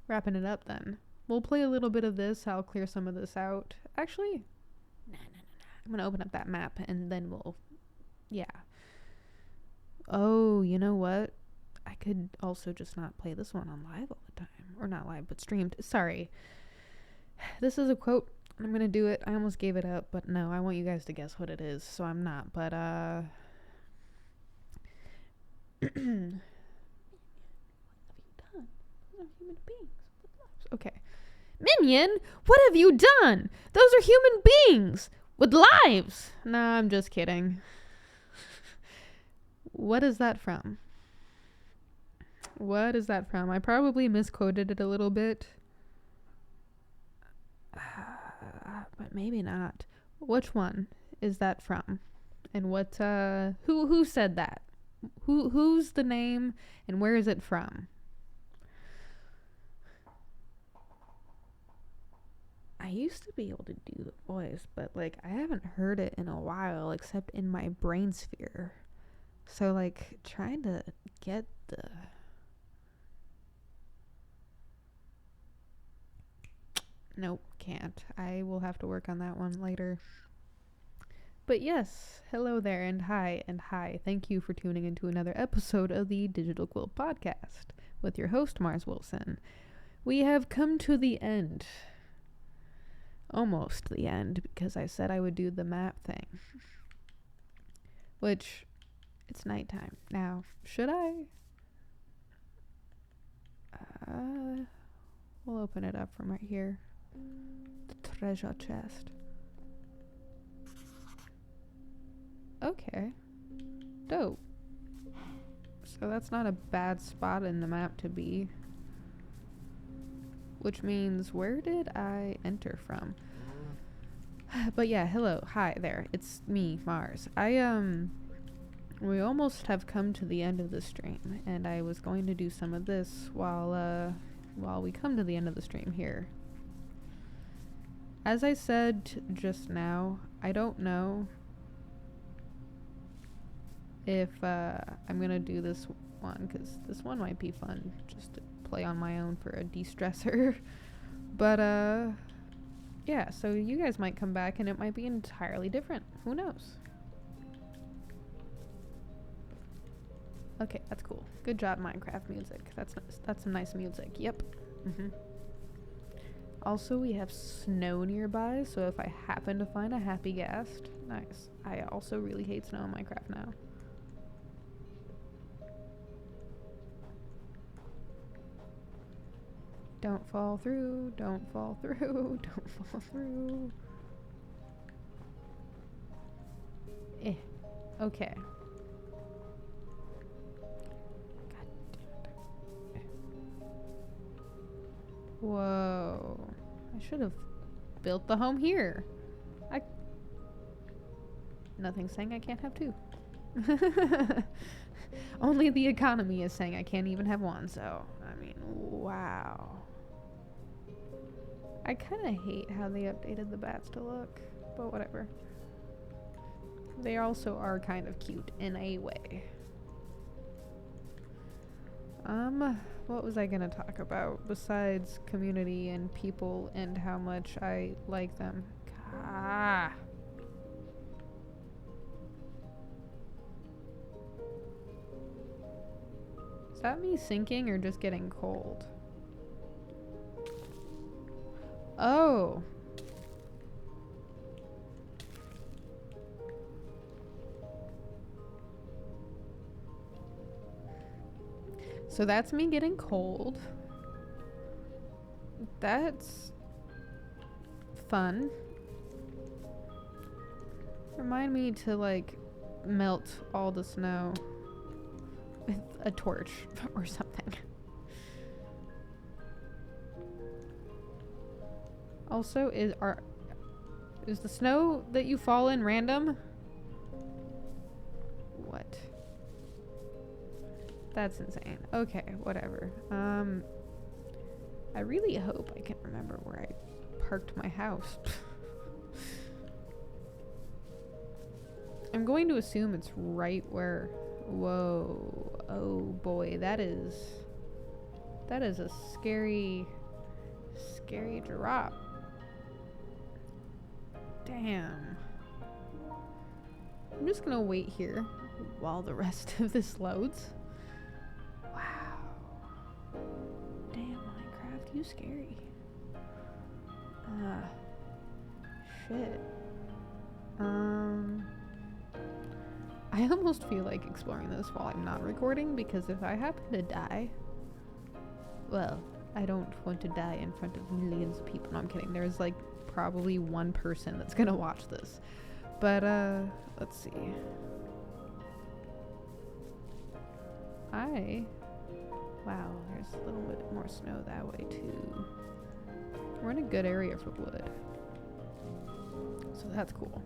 Wrapping it up then. We'll play a little bit of this. I'll clear some of this out. Actually, nah. I'm going to open up that map and then we'll... Yeah. Oh, you know what? I could also just not play this one on live all the time. Or not live, but streamed. Sorry. This is a quote. I'm going to do it. I almost gave it up, but no, I want you guys to guess what it is, so I'm not. But, what have you done? Those are human beings. Okay. Minion, what have you done? Those are human beings with lives. Nah, I'm just kidding. What is that from? What is that from? I probably misquoted it a little bit. But maybe not. Which one is that from? And what, who said that? Who's the name and where is it from? I used to be able to do the voice, but like I haven't heard it in a while except in my brain sphere. So like trying to get the... Nope, can't. I will have to work on that one later. But yes, hello there and hi. Thank you for tuning into another episode of the Digital Quill Podcast with your host, Mars Wilson. We have come to the end. Almost the end, because I said I would do the map thing. Which, it's nighttime. Now, should I? We'll open it up from right here. The treasure chest. Okay. Dope. So that's not a bad spot in the map to be. which means where did I enter from? But yeah, hello, hi there, it's me, Mars. We almost have come to the end of the stream, and I was going to do some of this while we come to the end of the stream here. As I said just now, I don't know if I'm gonna do this one, because this one might be fun just to play on my own for a de-stressor. But yeah, so you guys might come back and it might be entirely different. Who knows? Okay, that's cool. Good job, Minecraft music. That's nice. That's some nice music. Yep. Also, we have snow nearby, so if I happen to find a happy ghast, nice. I also really hate snow in Minecraft now. Don't fall through, don't fall through, don't fall through. Okay. God damn it. Whoa. I should have built the home here. Nothing's saying I can't have two. Only the economy is saying I can't even have one, so, I mean, wow. I kind of hate how they updated the bats to look, but whatever. They also are kind of cute in a way. What was I gonna talk about besides community and people and how much I like them? Ah. Is that me sinking or just getting cold? Oh. So that's me getting cold. That's fun. Remind me to like melt all the snow with a torch or something. Also, is the snow that you fall in random? What? That's insane. Okay, whatever. I really hope I can remember where I parked my house. I'm going to assume it's right where... Whoa. Oh boy, that is a scary drop. Damn. I'm just gonna wait here while the rest of this loads. Wow. Damn, Minecraft, you scary. Shit. I almost feel like exploring this while I'm not recording, because if I happen to die, well, I don't want to die in front of millions of people. No, I'm kidding. There's like probably one person that's gonna watch this. But let's see. Wow, there's a little bit more snow that way too. We're in a good area for wood, so that's cool.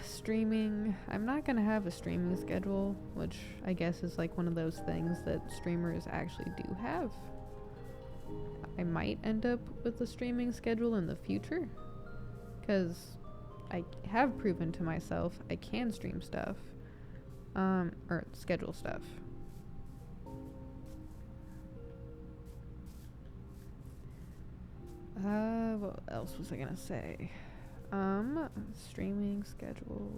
Streaming. I'm not gonna have a streaming schedule, which I guess is like one of those things that streamers actually do have. I might end up with a streaming schedule in the future, because I have proven to myself I can stream stuff, or schedule stuff. What else was I gonna say? Streaming schedule.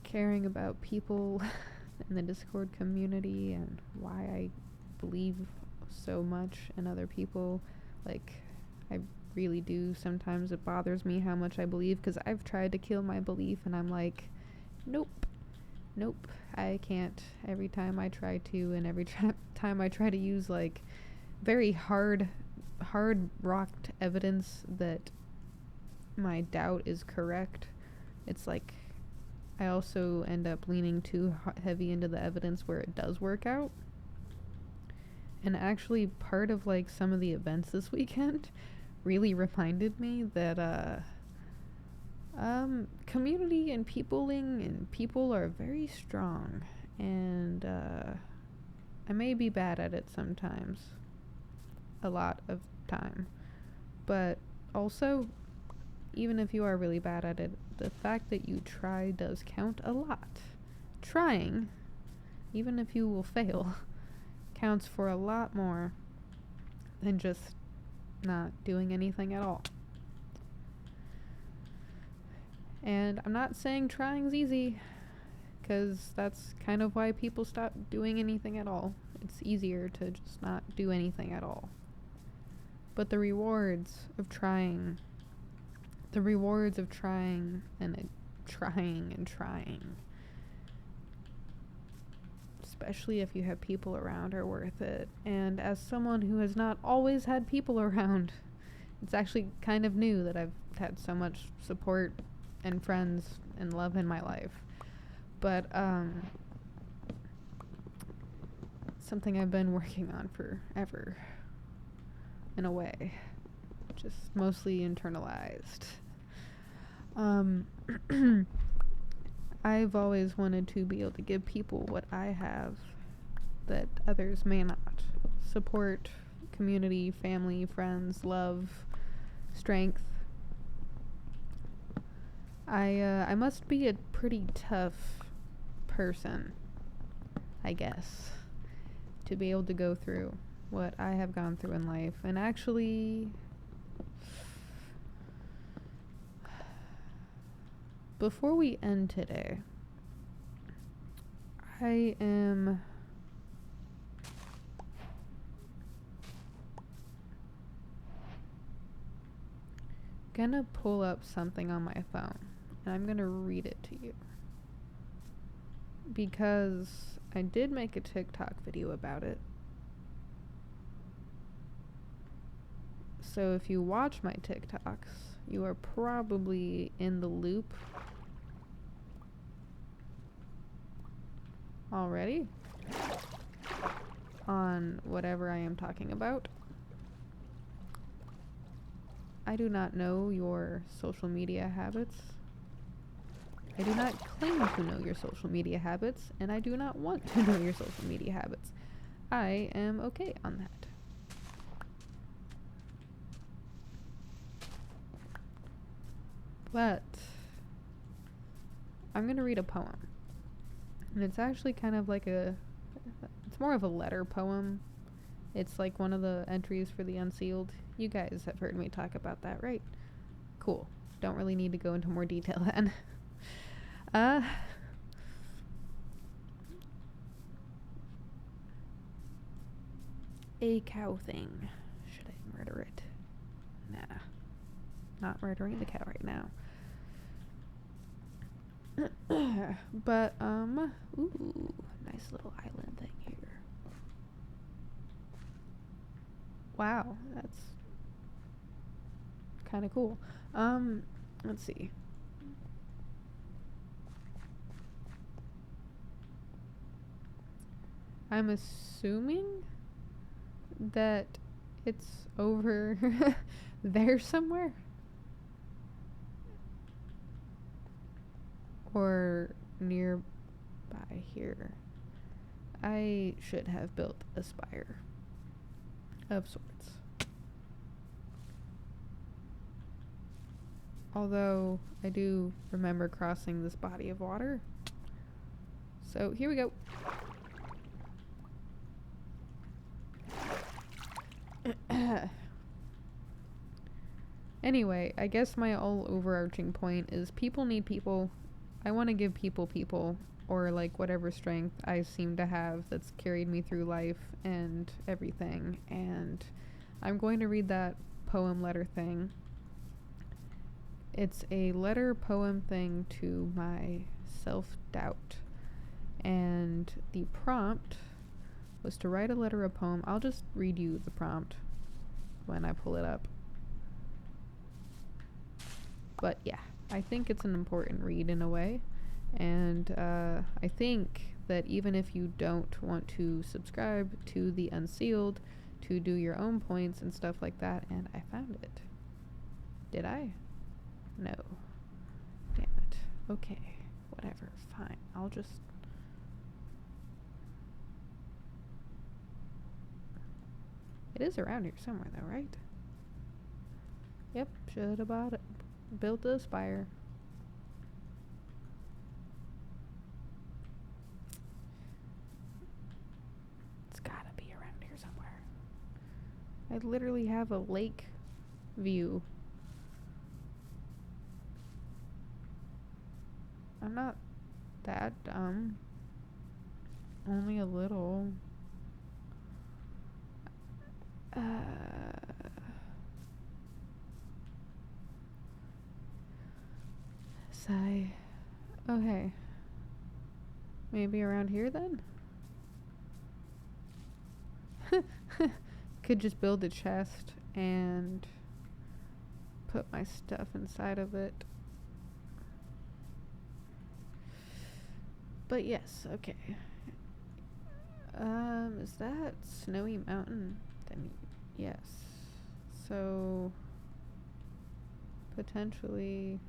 Caring about people in the Discord community and why I believe so much in other people. Like, I really do. Sometimes it bothers me how much I believe, because I've tried to kill my belief and I'm like, nope, I can't. Every time I try to, and every time I try to use like very hard hard rocked evidence that my doubt is correct, it's like I also end up leaning too heavy into the evidence where it does work out. And actually, part of like some of the events this weekend really reminded me that community and peopling and people are very strong, and I may be bad at it sometimes, a lot of time, but also, even if you are really bad at it, the fact that you try does count a lot. Trying, even if you will fail, counts for a lot more than just not doing anything at all. And I'm not saying trying's easy, because that's kind of why people stop doing anything at all. It's easier to just not do anything at all. But the rewards of trying and trying, especially if you have people around, are worth it. And as someone who has not always had people around, it's actually kind of new that I've had so much support and friends and love in my life. But something I've been working on forever, in a way, just mostly internalized. I've always wanted to be able to give people what I have that others may not. Support, community, family, friends, love, strength. I must be a pretty tough person, I guess, to be able to go through what I have gone through in life. And actually, before we end today, I am gonna pull up something on my phone, and I'm gonna read it to you, because I did make a TikTok video about it. So if you watch my TikToks, you are probably in the loop already on whatever I am talking about. I do not know your social media habits. I do not claim to know your social media habits, and I do not want to know your social media habits. I am okay on that. But I'm going to read a poem. And it's actually kind of like it's more of a letter poem. It's like one of the entries for the Unsealed. You guys have heard me talk about that, right? Cool. Don't really need to go into more detail then. A cow thing. Should I murder it? Nah. Not murdering the cow right now. But, ooh, nice little island thing here. Wow, that's kind of cool. Let's see. I'm assuming that it's over there somewhere. Or nearby here. I should have built a spire of sorts. Although I do remember crossing this body of water. So here we go. Anyway, I guess my all overarching point is people need people. I want to give people, or like whatever strength I seem to have that's carried me through life and everything. And I'm going to read that poem letter thing. It's a letter poem thing to my self-doubt. And the prompt was to write a letter, a poem. I'll just read you the prompt. when I pull it up. But yeah, I think it's an important read in a way. And I think that even if you don't want to subscribe to the Unsealed to do your own points and stuff like that, and I found it. Did I? No. Damn it. Okay. Whatever. Fine. I'll just... It is around here somewhere though, right? Yep. Should have bought it. Built the spire. It's gotta be around here somewhere. I literally have a lake view. I'm not that dumb. Only a little. Sigh. Okay. Maybe around here then? Could just build a chest and put my stuff inside of it. But yes, okay. Is that Snowy Mountain? Then yes. So potentially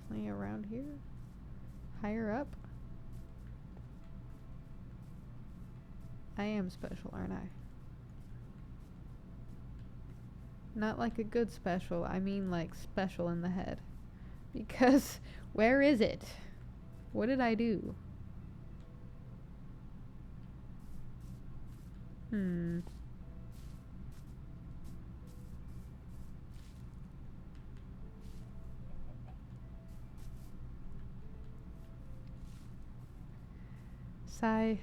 definitely around here. Higher up. I am special, aren't I? Not like a good special, I mean like special in the head. Because where is it? What did I do? Sigh.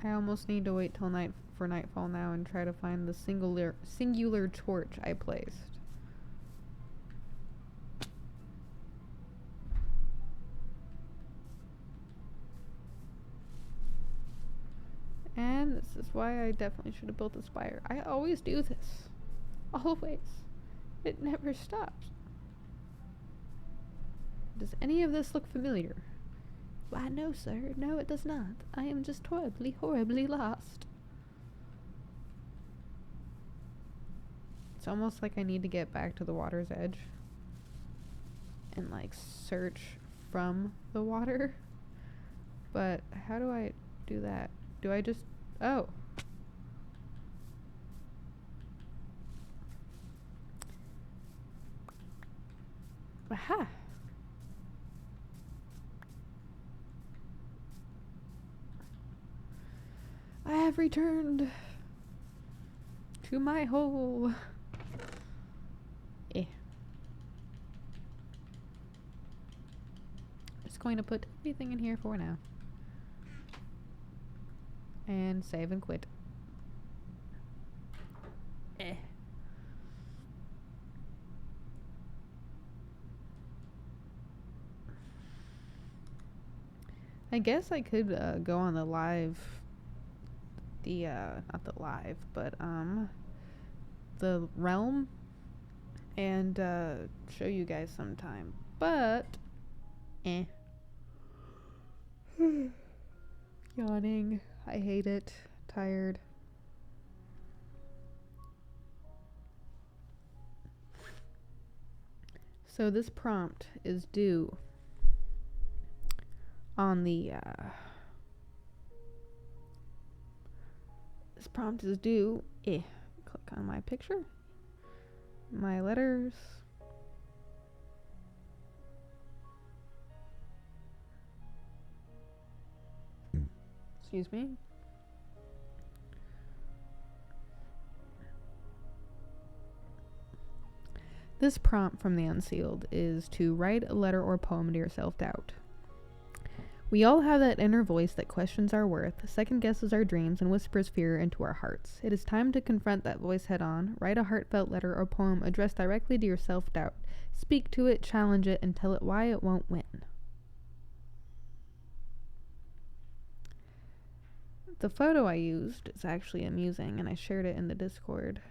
I almost need to wait till nightfall now and try to find the singular torch I placed. And this is why I definitely should have built a spire. I always do this. Always. It never stops. Does any of this look familiar? Why, no, sir. No, it does not. I am just horribly, horribly lost. It's almost like I need to get back to the water's edge and, like, search from the water. But how do I do that? Do I just... Oh. Aha! I have returned to my hole. Just going to put everything in here for now. And save and quit. I guess I could go on the live, not the live, but the realm and show you guys sometime. But yawning. I hate it. Tired. So this prompt is due on the this prompt is due click on my picture, my letters, excuse me. This prompt from the Unsealed is to write a letter or poem to your self-doubt. We all have that inner voice that questions our worth, second guesses our dreams, and whispers fear into our hearts. It is time to confront that voice head on. Write a heartfelt letter or poem addressed directly to your self-doubt. Speak to it, challenge it, and tell it why it won't win. The photo I used is actually amusing, and I shared it in the Discord.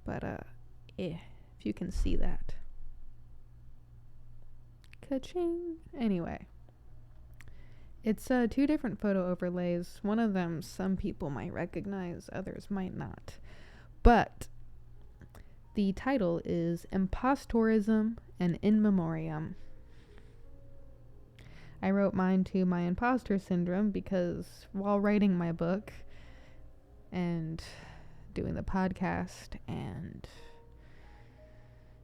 But, if you can see that. Ka-ching! Anyway. It's, 2 different photo overlays. One of them some people might recognize, others might not. But the title is Impostorism and In Memoriam. I wrote mine to my imposter syndrome because while writing my book and doing the podcast and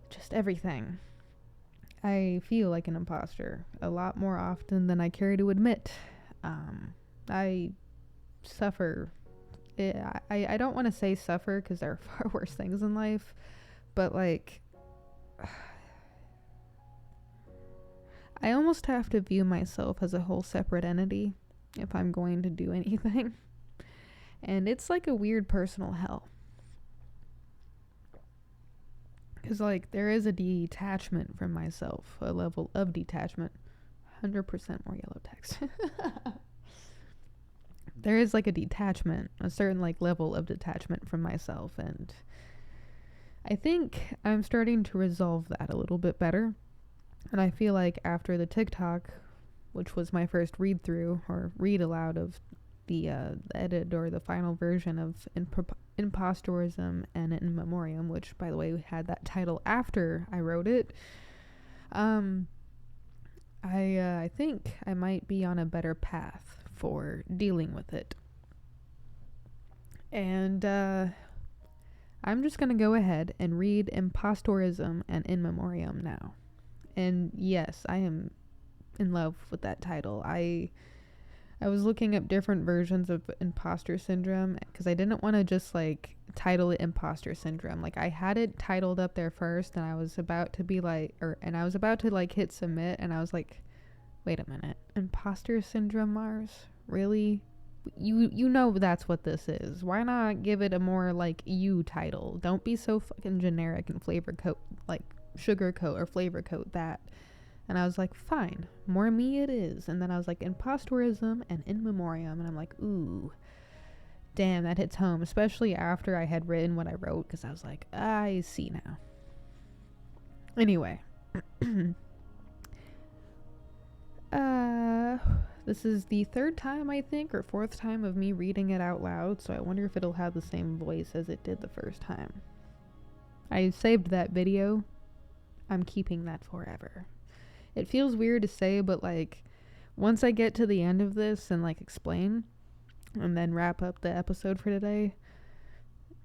just everything, I feel like an imposter a lot more often than I care to admit. I suffer. I don't want to say suffer because there are far worse things in life, but like I almost have to view myself as a whole separate entity if I'm going to do anything. And it's like a weird personal hell. Because, like, there is a detachment from myself, a level of detachment. 100% more yellow text. There is, like, a detachment, a certain, like, level of detachment from myself. And I think I'm starting to resolve that a little bit better. And I feel like after the TikTok, which was my first read through or read aloud of the edit or the final version of Impostorism and In Memoriam, which by the way had that title after I wrote it, I think I might be on a better path for dealing with it. And I'm just gonna go ahead and read Impostorism and In Memoriam now. And yes, I am in love with that title. I was looking up different versions of imposter syndrome because I didn't want to just like title it imposter syndrome. Like I had it titled up there first and I was about to be like, I was about to like hit submit and I was like, wait a minute, imposter syndrome, Mars? Really? You know that's what this is. Why not give it a more like you title? Don't be so fucking generic and sugarcoat or flavor coat that. And I was like, fine, more me it is. And then I was like, Impostorism and In Memoriam. And I'm like, ooh, damn, that hits home. Especially after I had written what I wrote. Because I was like, I see now. Anyway. This is the 3rd time, I think, or 4th time of me reading it out loud. So I wonder if it'll have the same voice as it did the first time. I saved that video. I'm keeping that forever. It feels weird to say, but like once I get to the end of this and like explain and then wrap up the episode for today,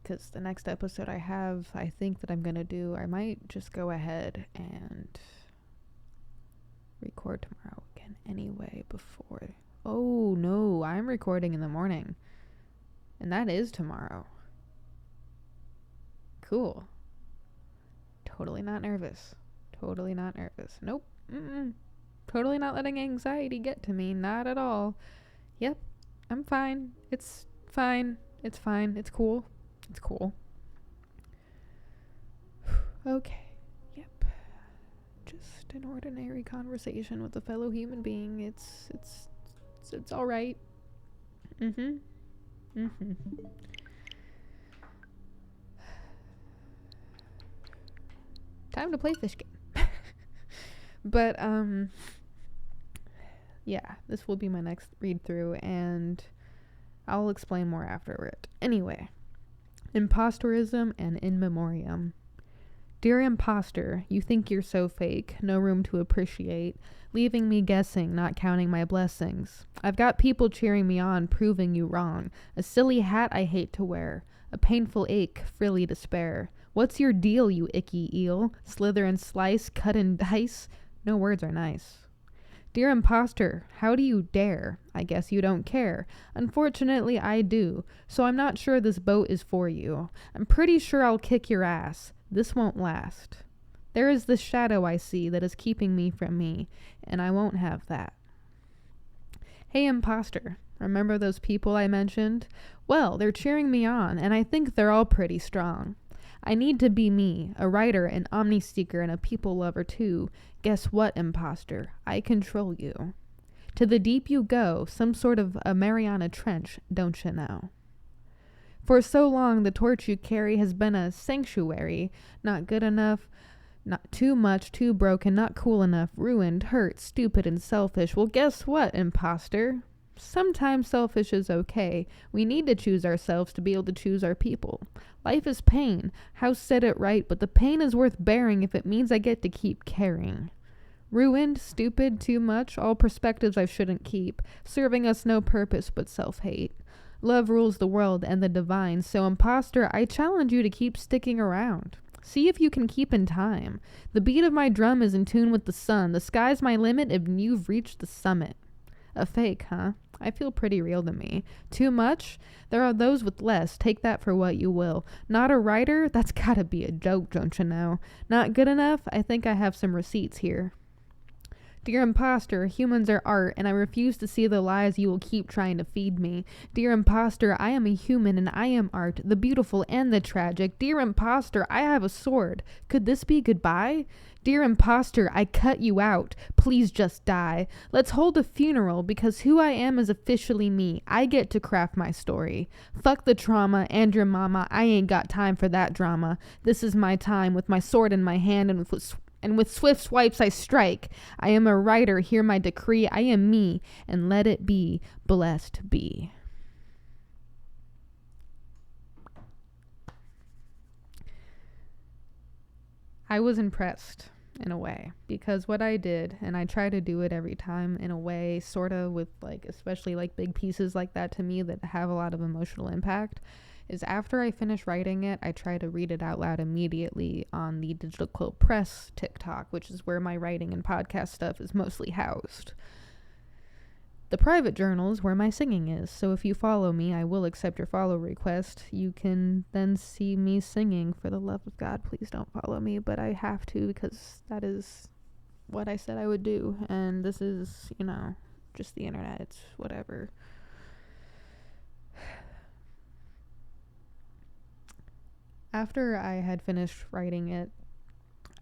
because the next episode I think that I'm gonna do, I might just go ahead and record tomorrow again anyway before. Oh no, I'm recording in the morning and that is tomorrow. Cool. Totally not nervous. Nope. Totally not letting anxiety get to me. Not at all. Yep. I'm fine. It's fine. It's cool. Okay. Yep. Just an ordinary conversation with a fellow human being. It's all right. Time to play fish game. But yeah, this will be my next read through and I'll explain more after it. Anyway, Impostorism and In Memoriam. Dear imposter, you think you're so fake, no room to appreciate, leaving me guessing, not counting my blessings. I've got people cheering me on, proving you wrong. A silly hat I hate to wear, a painful ache, frilly despair. What's your deal, you icky eel? Slither and slice, cut and dice? No words are nice. Dear imposter, how do you dare? I guess you don't care. Unfortunately, I do, so I'm not sure this boat is for you. I'm pretty sure I'll kick your ass. This won't last. There is this shadow I see that is keeping me from me, and I won't have that. Hey, imposter, remember those people I mentioned? Well, they're cheering me on, and I think they're all pretty strong. I need to be me, a writer, an omni-seeker, and a people lover too. Guess what, imposter? I control you. To the deep you go, some sort of a Mariana Trench, don't you know? For so long, the torch you carry has been a sanctuary, not good enough, not too much, too broken, not cool enough, ruined, hurt, stupid, and selfish. Well, guess what, imposter? Sometimes selfish is okay. We need to choose ourselves to be able to choose our people. Life is pain. House said it right, but the pain is worth bearing if it means I get to keep caring. Ruined, stupid, too much, all perspectives I shouldn't keep, serving us no purpose but self-hate. Love rules the world and the divine, so imposter, I challenge you to keep sticking around. See if you can keep in time. The beat of my drum is in tune with the sun. The sky's my limit if you've reached the summit. A fake, huh? I feel pretty real to me. Too much? There are those with less. Take that for what you will. Not a writer? That's gotta be a joke, don't you know? Not good enough? I think I have some receipts here. Dear imposter, humans are art, and I refuse to see the lies you will keep trying to feed me. Dear imposter, I am a human and I am art, the beautiful and the tragic. Dear imposter, I have a sword. Could this be goodbye? Dear imposter, I cut you out. Please just die. Let's hold a funeral because who I am is officially me. I get to craft my story. Fuck the trauma and your mama. I ain't got time for that drama. This is my time with my sword in my hand and with swift swipes I strike. I am a writer, hear my decree. I am me, and let it be, blessed be. I was impressed in a way because what I did, and I try to do it every time in a way, sort of with like, especially like big pieces like that to me that have a lot of emotional impact, is after I finish writing it, I try to read it out loud immediately on the Digital Quill Press TikTok, which is where my writing and podcast stuff is mostly housed. The private journal is where my singing is, so if you follow me, I will accept your follow request. You can then see me singing. For the love of God, please don't follow me, but I have to because that is what I said I would do, and this is, you know, just the internet. It's whatever. After I had finished writing it,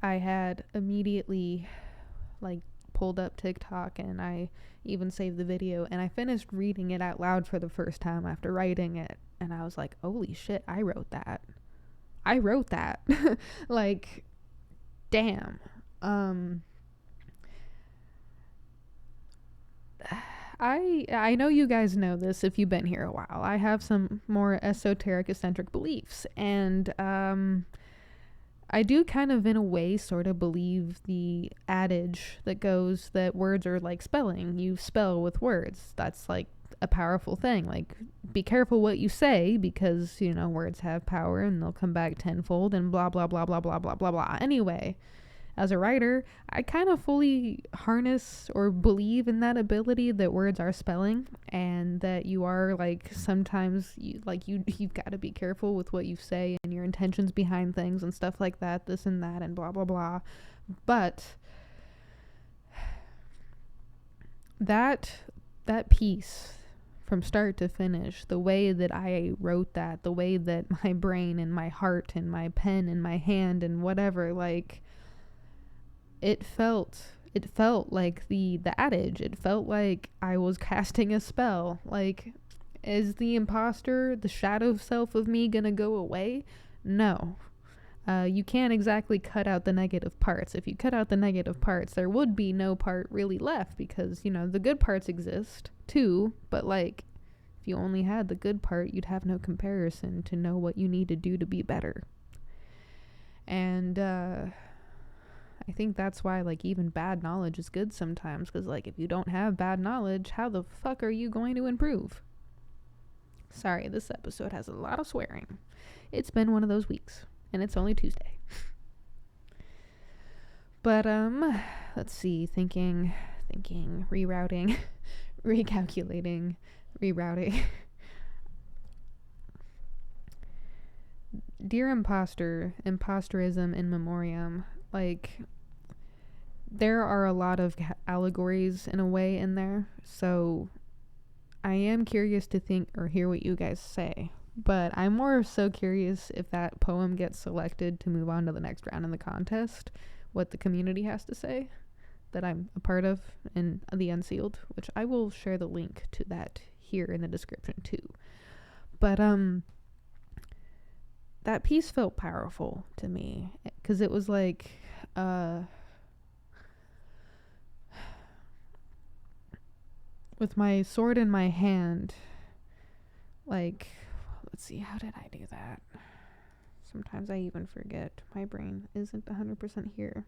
I had immediately, like, pulled up TikTok and I even saved the video and I finished reading it out loud for the first time after writing it, and I was like, holy shit, I wrote that. Like, damn. I know you guys know this if you've been here a while. I have some more esoteric, eccentric beliefs, and I do kind of, in a way, sort of believe the adage that goes that words are like spelling. You spell with words. That's like a powerful thing. Like, be careful what you say because, you know, words have power and they'll come back tenfold and blah, blah, blah, blah, blah, blah, blah, blah. Anyway, as a writer, I kind of fully harness or believe in that ability that words are spelling, and that you are, like, sometimes you've got to be careful with what you say and your intentions behind things and stuff like that, this and that and blah blah blah. But that piece from start to finish, the way that I wrote that, the way that my brain and my heart and my pen and my hand and whatever, like, it felt like the adage. It felt like I was casting a spell. Like, is the imposter, the shadow self of me, gonna go away? No. You can't exactly cut out the negative parts. If you cut out the negative parts, there would be no part really left because, you know, the good parts exist too, but, like, if you only had the good part, you'd have no comparison to know what you need to do to be better. And I think that's why, like, even bad knowledge is good sometimes, because, like, if you don't have bad knowledge, how the fuck are you going to improve? Sorry, this episode has a lot of swearing. It's been one of those weeks, and it's only Tuesday. But, let's see, thinking, rerouting, recalculating, rerouting. Dear imposter, imposterism in memoriam, like, there are a lot of allegories in a way in there, so I am curious to think or hear what you guys say, but I'm more so curious if that poem gets selected to move on to the next round in the contest, what the community has to say, that I'm a part of in the Unsealed, which I will share the link to that here in the description too. But that piece felt powerful to me because it was like with my sword in my hand, like, let's see, how did I do that? Sometimes I even forget. My brain isn't 100% here.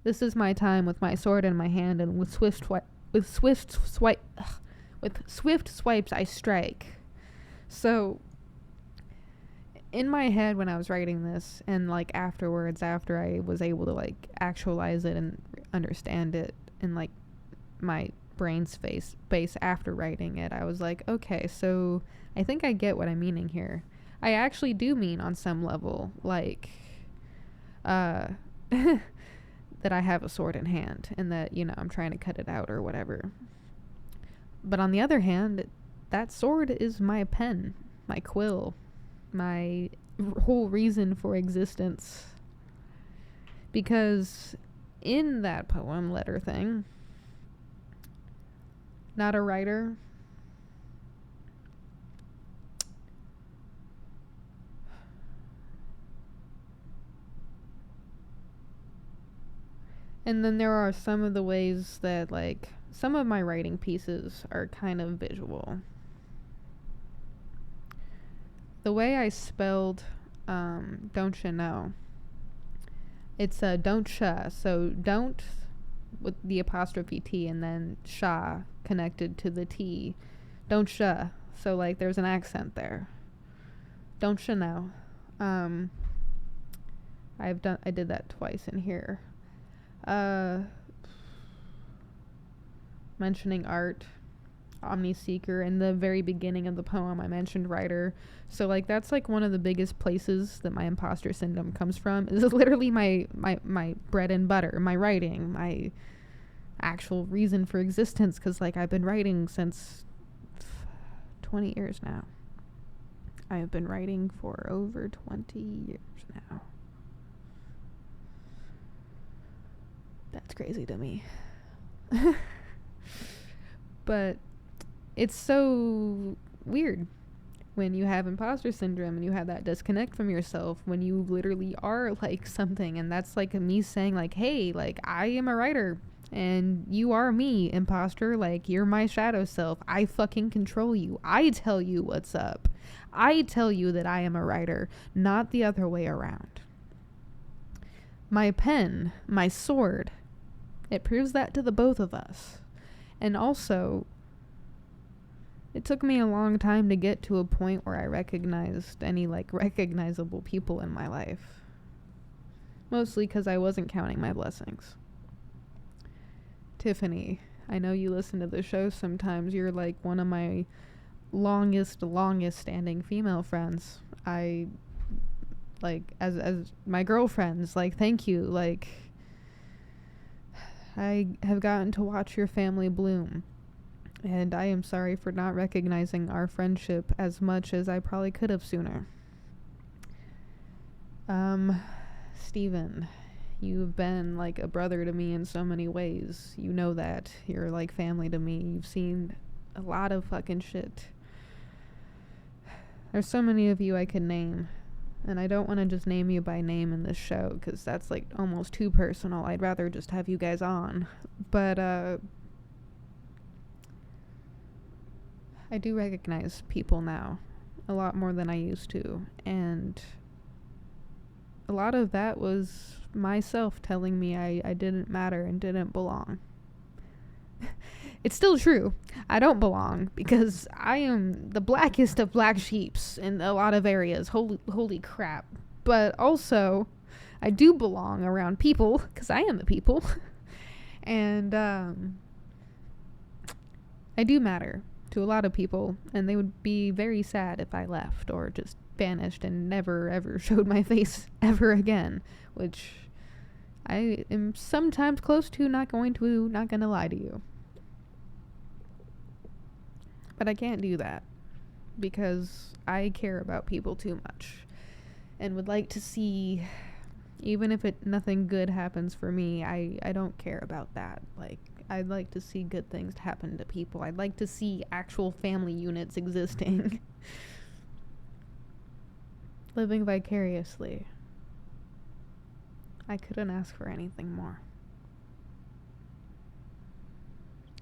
This is my time with my sword in my hand, and with swift swipes I strike. So in my head when I was writing this, and like afterwards, after I was able to like actualize it and understand it in like my brain space after writing it, I was like, okay, so I think I get what I'm meaning here. I actually do mean on some level, like that I have a sword in hand and that, you know, I'm trying to cut it out or whatever. But on the other hand, that sword is my pen, my quill, my whole reason for existence. Because in that poem letter thing, not a writer, and then there are some of the ways that, like, some of my writing pieces are kind of visual. The way I spelled don't you know, it's don't sha, so don't with the apostrophe T and then sha connected to the T. Don't sha. So like there's an accent there. Don't you know. I did that twice in here. Mentioning art, Omni Seeker. In the very beginning of the poem I mentioned writer. So like that's like one of the biggest places that my imposter syndrome comes from, is literally my bread and butter, my writing, my actual reason for existence, because like I've been writing since 20 years now. I have been writing for over 20 years now. That's crazy to me. But it's so weird when you have imposter syndrome and you have that disconnect from yourself, when you literally are like something, and that's like me saying like, hey, like I am a writer and you are me, imposter, like you're my shadow self. I fucking control you. I tell you what's up. I tell you that I am a writer, not the other way around. My pen, my sword, it proves that to the both of us. And also, it took me a long time to get to a point where I recognized any like recognizable people in my life. Mostly because I wasn't counting my blessings. Tiffany, I know you listen to the show sometimes. You're like one of my longest standing female friends. I like as my girlfriends, like thank you. Like I have gotten to watch your family bloom. And I am sorry for not recognizing our friendship as much as I probably could have sooner. Steven, you've been like a brother to me in so many ways. You know that. You're like family to me. You've seen a lot of fucking shit. There's so many of you I could name. And I don't want to just name you by name in this show, because that's like almost too personal. I'd rather just have you guys on. But, I do recognize people now a lot more than I used to, and a lot of that was myself telling me I didn't matter and didn't belong. It's still true. I don't belong, because I am the blackest of black sheeps in a lot of areas. Holy crap. But also, I do belong around people, because I am the people. And I do matter to a lot of people, and they would be very sad if I left or just vanished and never ever showed my face ever again, which I am sometimes close to not gonna lie to you. But I can't do that because I care about people too much and would like to see Even if nothing good happens for me, I don't care about that. Like, I'd like to see good things happen to people. I'd like to see actual family units existing. Living vicariously. I couldn't ask for anything more.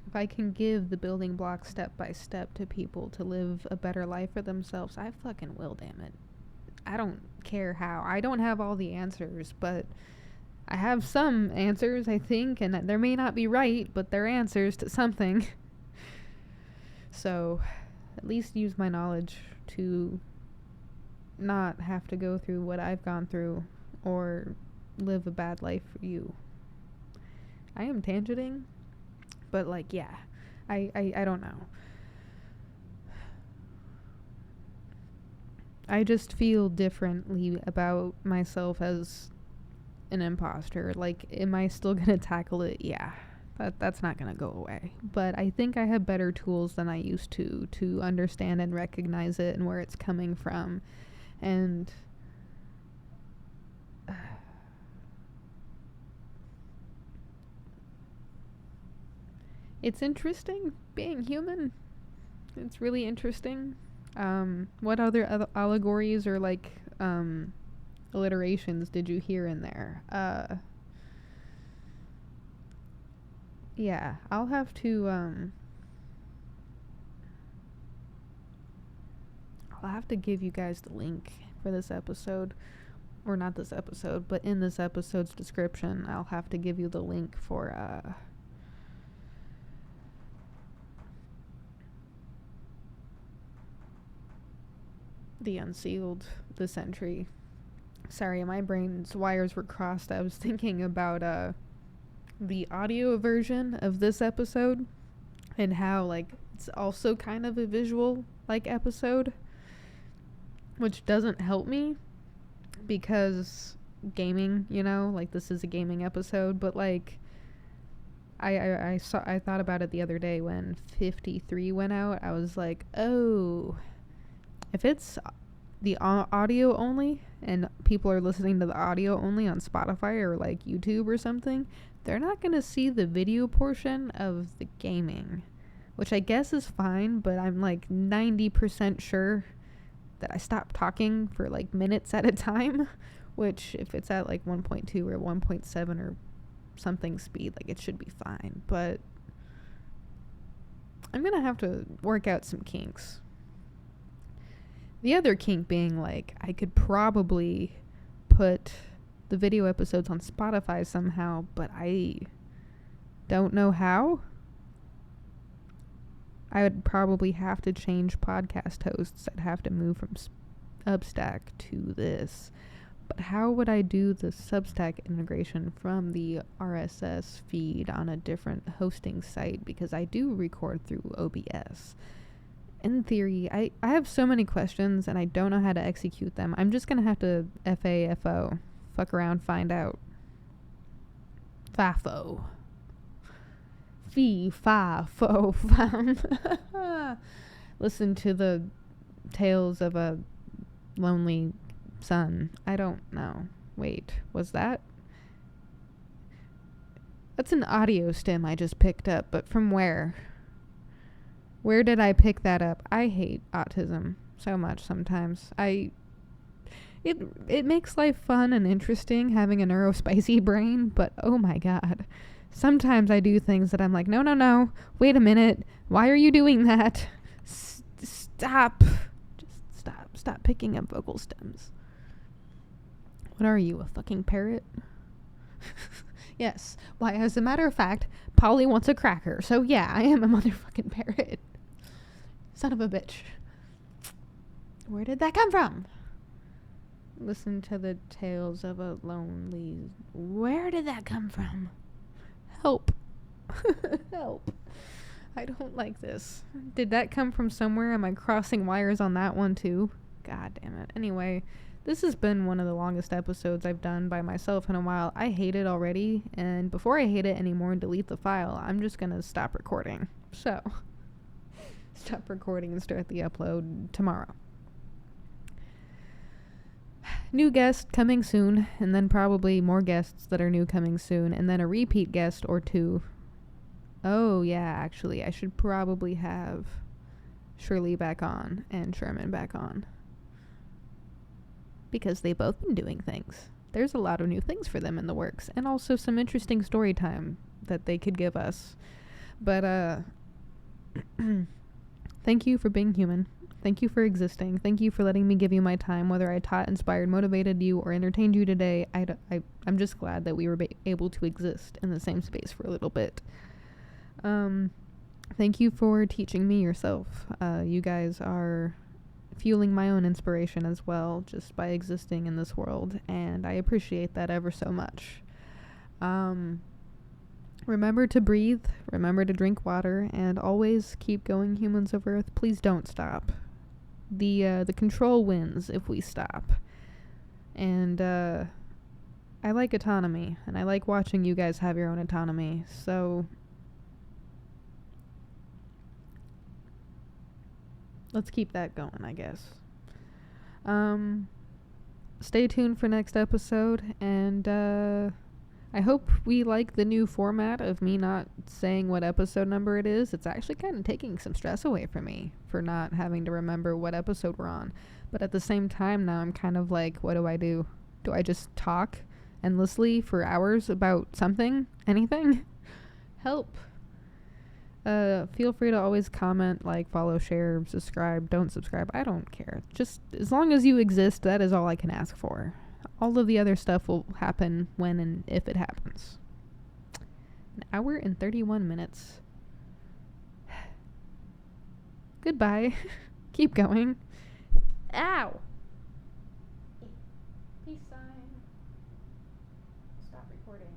If I can give the building blocks step by step to people to live a better life for themselves, I fucking will, damn it. I don't care how. I don't have all the answers, but I have some answers, I think, and they may not be right, but they're answers to something. So, at least use my knowledge to not have to go through what I've gone through or live a bad life for you. I am tangenting, but like, yeah, I don't know. I just feel differently about myself as an imposter. Like, am I still gonna tackle it? Yeah, that's not gonna go away. But I think I have better tools than I used to understand and recognize it and where it's coming from. And it's interesting being human. It's really interesting. What other allegories or like alliterations did you hear in there? Yeah, I'll have to give you guys the link for this episode, or not this episode, but in this episode's description, I'll have to give you the link for the Unsealed, this entry. Sorry, my brain's wires were crossed. I was thinking about the audio version of this episode and how like it's also kind of a visual like episode, which doesn't help me because gaming, you know, like this is a gaming episode, but like I thought about it the other day when 53 went out. I was like, oh, if it's the audio only and people are listening to the audio only on Spotify or like YouTube or something, they're not going to see the video portion of the gaming, which I guess is fine, but I'm like 90% sure that I stopped talking for like minutes at a time, which if it's at like 1.2 or 1.7 or something speed, like it should be fine. But I'm going to have to work out some kinks. The other kink being like, I could probably put the video episodes on Spotify somehow, but I don't know how. I would probably have to change podcast hosts. I'd have to move from Substack to this. But how would I do the Substack integration from the RSS feed on a different hosting site? Because I do record through OBS. In theory, I have so many questions and I don't know how to execute them. I'm just going to have to FAFO. Fuck around, find out. FAFO. Fee, fa, fo, fam. Listen to the tales of a lonely son. I don't know. Wait, was that? That's an audio stem I just picked up, but from where? Where did I pick that up? I hate autism so much sometimes. It makes life fun and interesting having a neurospicy brain, but oh my god. Sometimes I do things that I'm like, no, wait a minute. Why are you doing that? Stop. Just stop picking up vocal stems. What are you, a fucking parrot? Yes. Why, as a matter of fact, Polly wants a cracker. So yeah, I am a motherfucking parrot. Son of a bitch. Where did that come from? Listen to the tales of a lonely... Where did that come from? Help. Help. I don't like this. Did that come from somewhere? Am I crossing wires on that one too? God damn it. Anyway, this has been one of the longest episodes I've done by myself in a while. I hate it already, and before I hate it anymore and delete the file, I'm just gonna stop recording. So, stop recording and start the upload tomorrow. new guest coming soon, and then probably more guests that are new coming soon, and then a repeat guest or two. Oh, yeah, actually, I should probably have Shirley back on and Sherman back on. Because they've both been doing things. There's a lot of new things for them in the works, and also some interesting story time that they could give us. But, thank you for being human. Thank you for existing. Thank you for letting me give you my time, whether I taught, inspired, motivated you, or entertained you today. I'm just glad that we were able to exist in the same space for a little bit. Thank you for teaching me yourself. You guys are fueling my own inspiration as well, just by existing in this world, and I appreciate that ever so much. Remember to breathe, remember to drink water, and always keep going, humans of Earth. Please don't stop. The control wins if we stop. And I like autonomy, and I like watching you guys have your own autonomy, so let's keep that going, I guess. Stay tuned for next episode, and I hope we like the new format of me not saying what episode number it is. It's actually kind of taking some stress away from me for not having to remember what episode we're on. But at the same time now I'm kind of like, what do I do? Do I just talk endlessly for hours about something? Anything? Help. Feel free to always comment, like, follow, share, subscribe. Don't subscribe. I don't care. Just as long as you exist, that is all I can ask for. All of the other stuff will happen when and if it happens. 1 hour and 31 minutes. Goodbye. Keep going. Ow! Peace sign. Stop recording.